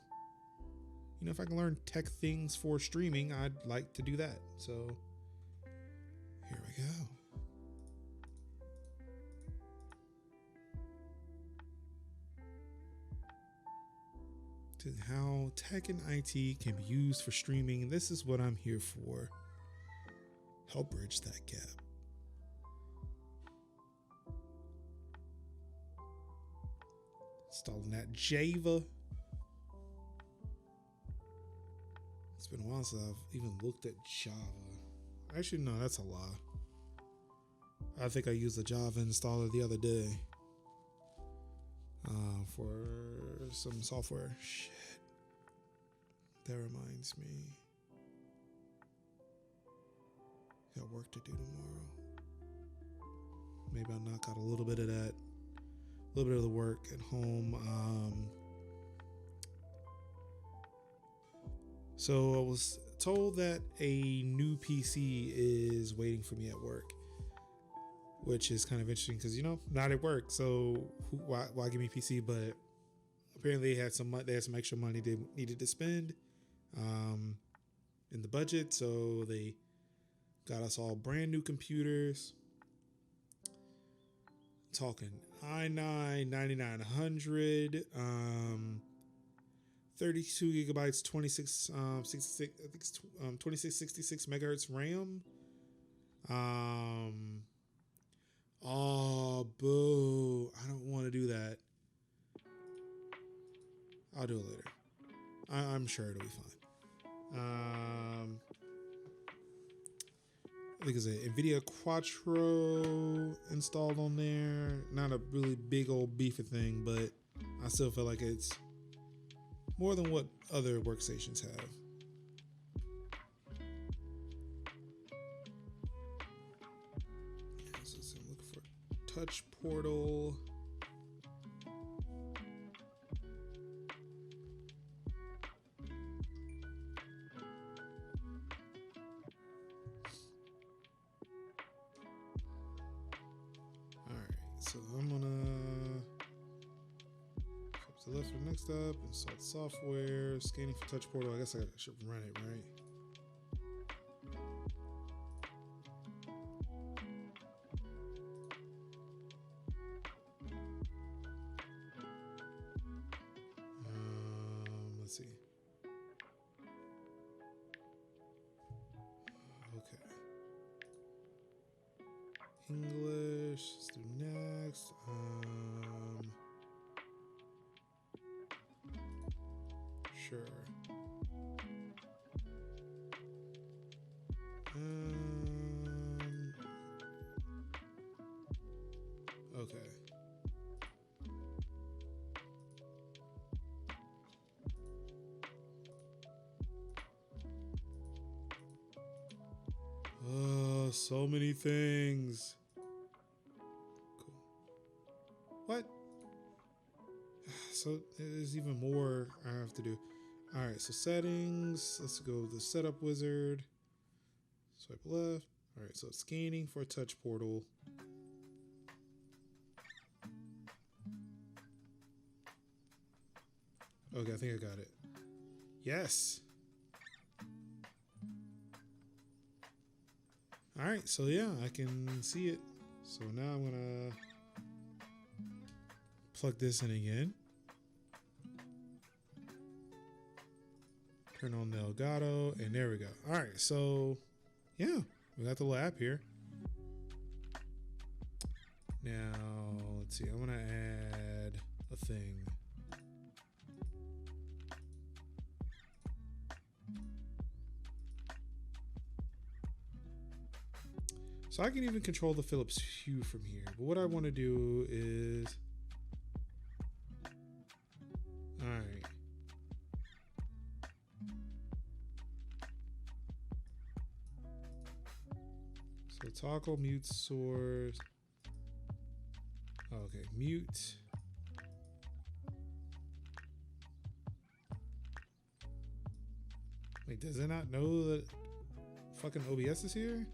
if I can learn tech things for streaming, I'd like to do that. So here we go. How tech and IT can be used for streaming. This is what I'm here for. Help bridge that gap. Installing that Java. It's been a while since I've even looked at Java. Actually, no, that's a lie. I think I used the Java installer the other day. For some software. Shit. That reminds me. Got work to do tomorrow. Maybe I'll knock out a little bit of that. A little bit of the work at home. So I was told that a new PC is waiting for me at work, which is kind of interesting because, not at work. So why give me a PC? But apparently they had some extra money they needed to spend in the budget. So they got us all brand new computers. Talking i9 9900, 32 gigabytes, 66, I think it's 2666 megahertz RAM. Oh, boo. I don't want to do that. I'll do it later. I'm sure it'll be fine. I think it's a NVIDIA Quattro installed on there. Not a really big old beefy thing, but I still feel like it's more than what other workstations have. So I'm looking for touch portal. So I'm gonna So left for next up, install software, scanning for touch portal. I guess I should run it, right? Let's see. Okay. English, let's do next. Sure. Okay. Oh, so many things. Cool. What? So there's even more I have to do. All right, so settings. Let's go to the setup wizard. Swipe left. All right, so scanning for a touch portal. Okay, I think I got it. Yes. All right, so yeah, I can see it. So now I'm gonna plug this in again. Turn on the Elgato, and there we go. All right, so yeah, we got the little app here. Now, let's see, I'm gonna add a thing. So I can even control the Philips Hue from here. But what I want to do is, all right. So toggle mute source. Okay, mute. Wait, does it not know that fucking OBS is here?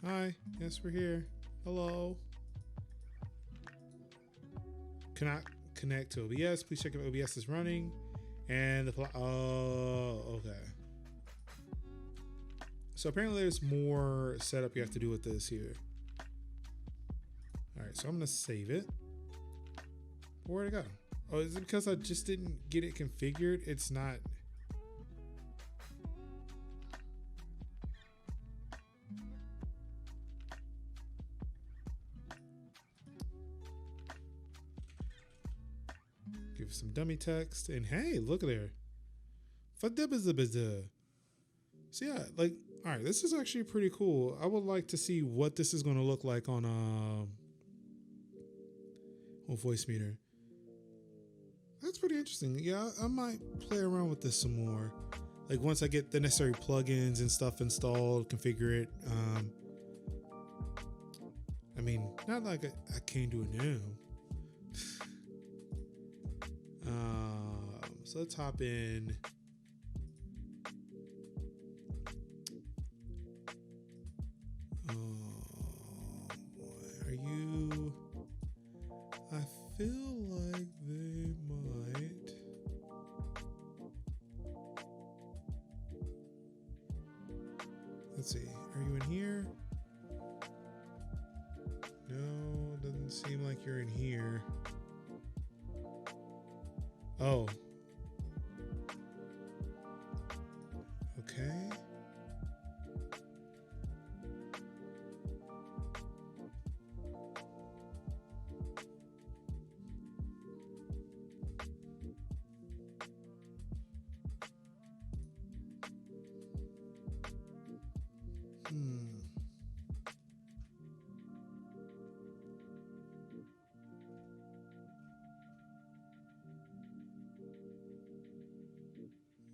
Hi, yes, we're here. Hello. Cannot connect to OBS. Please check if OBS is running. And the okay. So apparently there's more setup you have to do with this here. All right, so I'm gonna save it. Where'd it go? Oh, is it because I just didn't get it configured? It's not. Give some dummy text, and hey, look there. Fadibazabazza. So yeah, like, all right, this is actually pretty cool. I would like to see what this is going to look like on voice meter. That's pretty interesting. Yeah, I might play around with this some more. Like once I get the necessary plugins and stuff installed, configure it. I mean, not like I can't do it now. So let's hop in. Are you? I feel like they might. Let's see. Are you in here? No, doesn't seem like you're in here. Oh. Okay.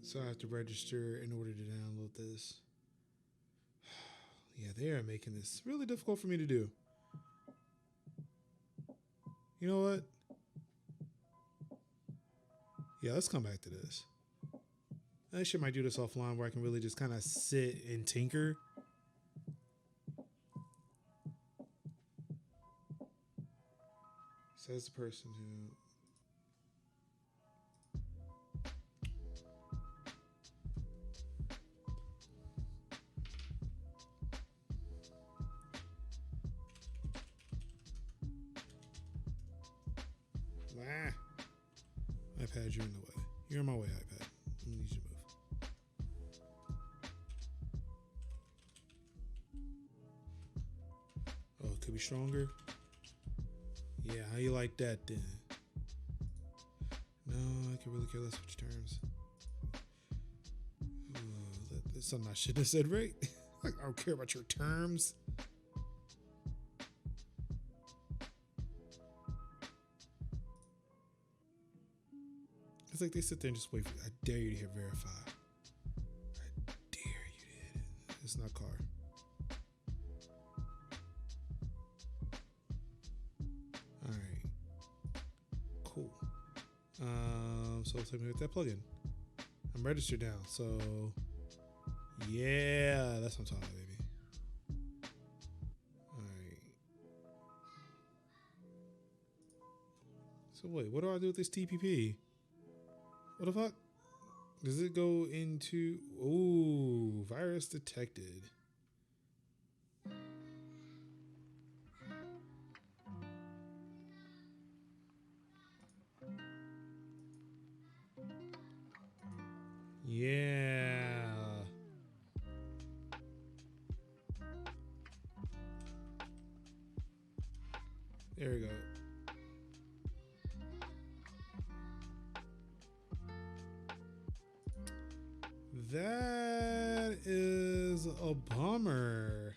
So I have to register in order to download this. Yeah, they are making this really difficult for me to do. You know what? Yeah, let's come back to this. I should might do this offline where I can really just kind of sit and tinker. Says the person who iPad, you're in the way. You're in my way, iPad. I need you to move. Oh, it could be stronger. Yeah, how you like that then? No, I can really care less what your terms. Oh, that's something I should have said, right? Like, I don't care about your terms. It's like they sit there and just wait for you. I dare you to hit verify. I dare you to hit it. It's not car. Alright. Cool. So let's take me with that plugin. I'm registered now, so yeah, that's what I'm talking about, baby. Alright. So wait, what do I do with this TPP? What the fuck? Does it go into... Ooh, virus detected. Yeah. There we go. That is a bummer.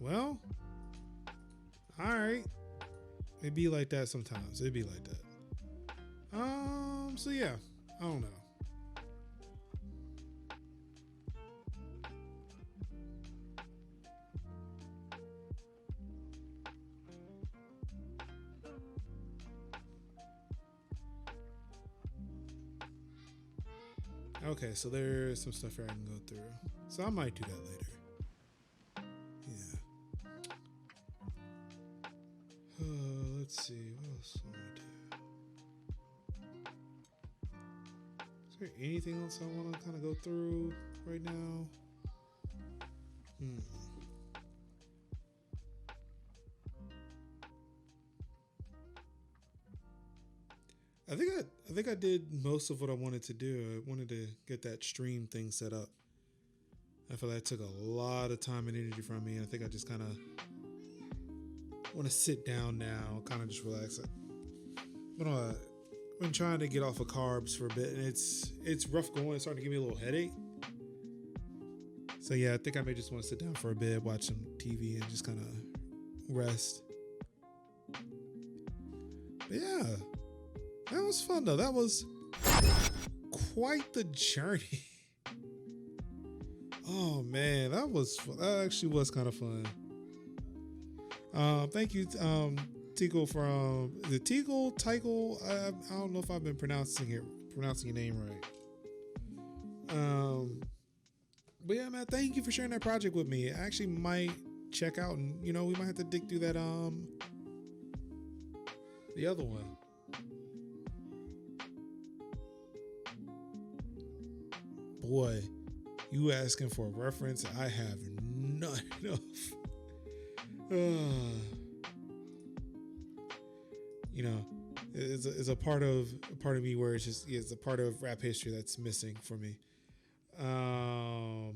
Well, all right. It'd be like that sometimes. It'd be like that. So yeah, I don't know. Okay, so there's some stuff here I can go through. So I might do that later. Yeah. Let's see. What else do I want to do? Is there anything else I want to kind of go through right now? I think I did most of what I wanted to do. I wanted to get that stream thing set up. I feel like that took a lot of time and energy from me. I think I just kind of want to sit down now, kind of just relax. I've been trying to get off of carbs for a bit, and it's rough going. It's starting to give me a little headache. So yeah, I think I may just want to sit down for a bit, watch some TV, and just kind of rest. But yeah. That was fun though. That was quite the journey. Oh man, that actually was kind of fun. Thank you, Tickle from the Tickle. I don't know if I've been pronouncing your name right. But yeah, man, thank you for sharing that project with me. I actually might check out, and we might have to dig through that the other one. Boy, you asking for a reference I have none of. It's a part of me where it's a part of rap history that's missing for me. But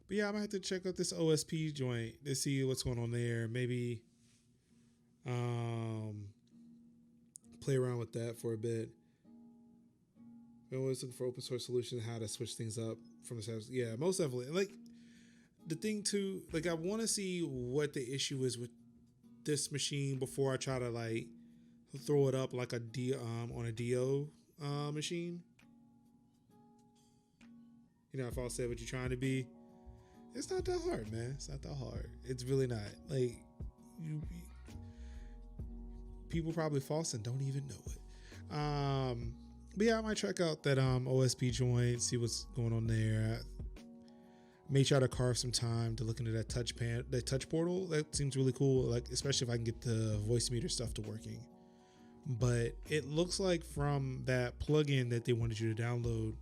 yeah, I might have to check out this OSP joint to see what's going on there. Maybe play around with that for a bit. We're always looking for open source solutions, how to switch things up from the steps. Yeah, most definitely. Like the thing too, like I want to see what the issue is with this machine before I try to like throw it up like a on a DO machine. If I'll say what you're trying to be, it's not that hard, man. It's not that hard. It's really not. Like people probably FOSS and don't even know it. But yeah, I might check out that OSP joint, see what's going on there. May try to carve some time to look into that touch portal. That seems really cool, like especially if I can get the voice meter stuff to working. But it looks like from that plugin that they wanted you to download,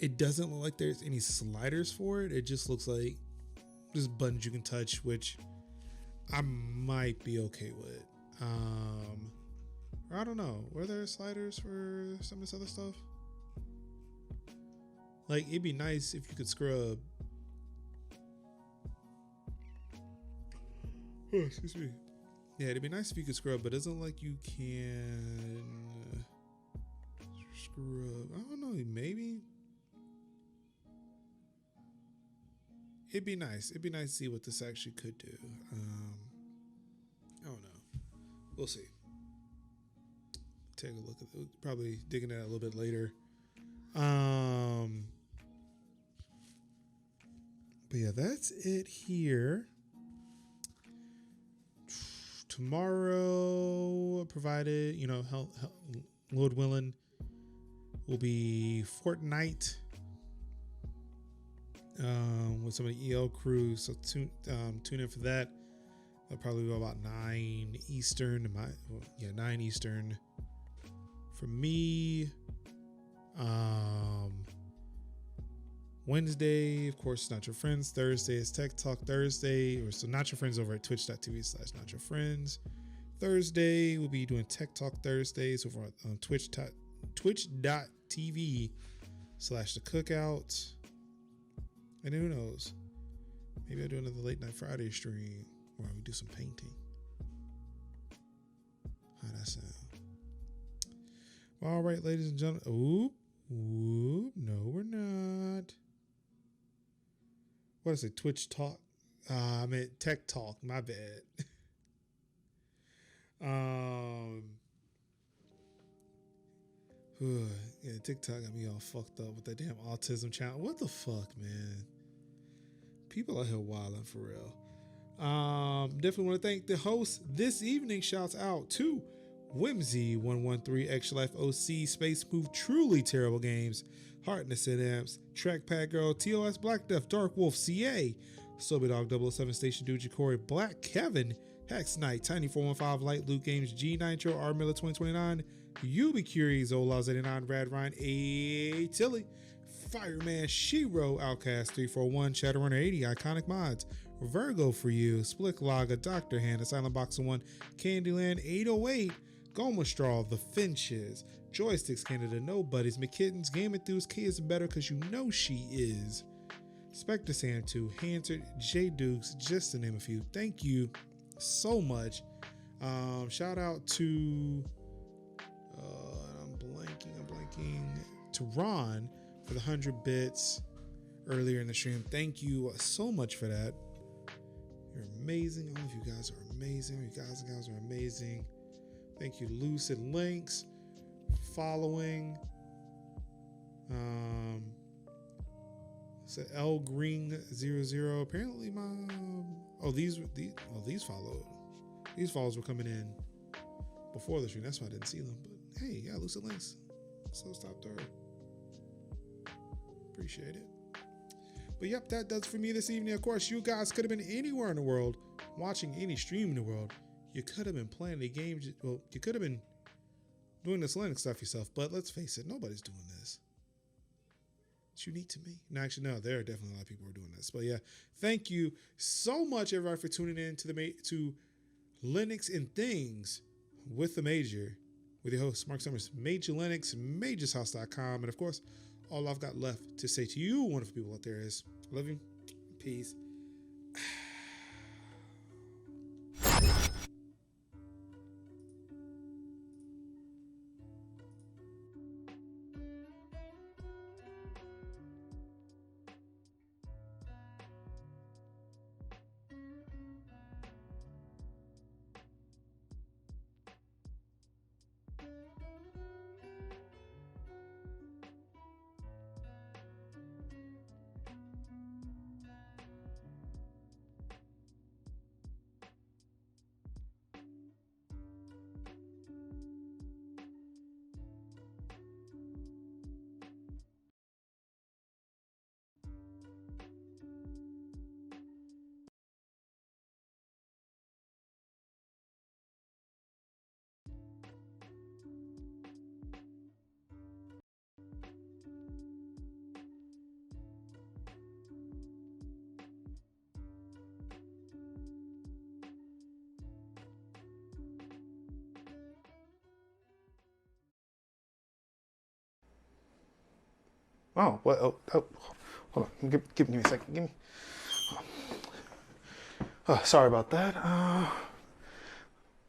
it doesn't look like there's any sliders for it. It just looks like just buttons you can touch, which I might be okay with. Or I don't know. Were there sliders for some of this other stuff? Like, it'd be nice if you could scrub. Oh, excuse me. Yeah, it'd be nice if you could scrub, but it doesn't like you can scrub. I don't know, maybe. It'd be nice. It'd be nice to see what this actually could do. I don't know. We'll see. Take a look at it. Probably digging at it a little bit later. But yeah, that's it here. Tomorrow, provided, you know, Lord willing, will be Fortnite with some of the EL crew. So tune in for that. That'll probably be about 9 Eastern. 9 Eastern for me. Wednesday, of course, Not Your Friends. Thursday is Tech Talk Thursday. Or so Not Your Friends over at twitch.tv/Not Your Friends. Thursday, we'll be doing Tech Talk Thursdays over on twitch.tv/The Cookout. And who knows? Maybe I'll do another late night Friday stream where we do some painting. How'd that sound? All right, ladies and gentlemen. Oop. No, we're not. What is it? Twitch Talk. I meant Tech Talk. My bad. Yeah, TikTok got me all fucked up with that damn autism channel. What the fuck, man? People out here wilding for real. Definitely want to thank the host this evening. Shouts out to Whimsy113, Extra Life OC, Space Move, Truly Terrible Games, Heart in the Sid Amps, Trackpad Girl, TOS Black Death, Dark Wolf, CA, Sobe Dog 007, Station Dude, Corey, Black Kevin, Hex Knight, Tiny 415, Light Loot Games, G Nitro, R Miller 2029, You Be Curious, Ola's 89, Rad Ryan, A Tilly, Fireman, Shiro, Outcast 341, Shadowrunner 80, Iconic Mods, Virgo for You, Split Laga, Dr. Hand, Silent Boxer 1, Candyland 808, Goma Straw, The Finches, Joysticks Canada, Nobodies, McKittens, Game Enthused, K is better because you know she is. Spectre Sam 2, Hansard, J Dukes, just to name a few. Thank you so much. Shout out to I'm blanking to Ron for the 100 bits earlier in the stream. Thank you so much for that. You're amazing. All of you guys are amazing. You guys and gals are amazing. Thank you, Lucid Links, following. So L Green 00. Apparently these followed. These follows were coming in before the stream. That's why I didn't see them. But hey, yeah, Lucid Links. So stop there. Appreciate it. But yep, that does for me this evening. Of course, you guys could have been anywhere in the world, watching any stream in the world. You could have been playing the game. Well, you could have been doing this Linux stuff yourself. But let's face it, nobody's doing this. It's unique to me. No, actually, no, there are definitely a lot of people who are doing this. But yeah, thank you so much, everybody, for tuning in to Linux and Things with the Major, with your host, Mark Summers, Major Linux, majorshouse.com. And of course, all I've got left to say to you, wonderful people out there, is I love you. Peace. Oh, what? Oh, hold on. Give me a second. Give me. Oh, sorry about that.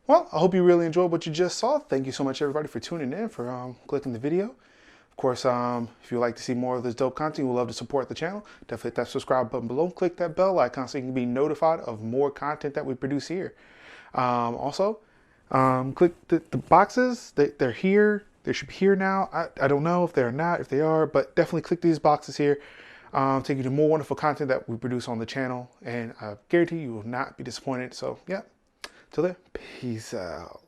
Well, I hope you really enjoyed what you just saw. Thank you so much, everybody, for tuning in, for clicking the video. Of course, if you'd like to see more of this dope content, we'd love to support the channel. Definitely hit that subscribe button below. Click that bell icon so you can be notified of more content that we produce here. Also, click the boxes. They're here. They should be here now. I don't know if they're not, if they are, but definitely click these boxes here. Take you to more wonderful content that we produce on the channel. And I guarantee you will not be disappointed. So, yeah. Till then, peace out.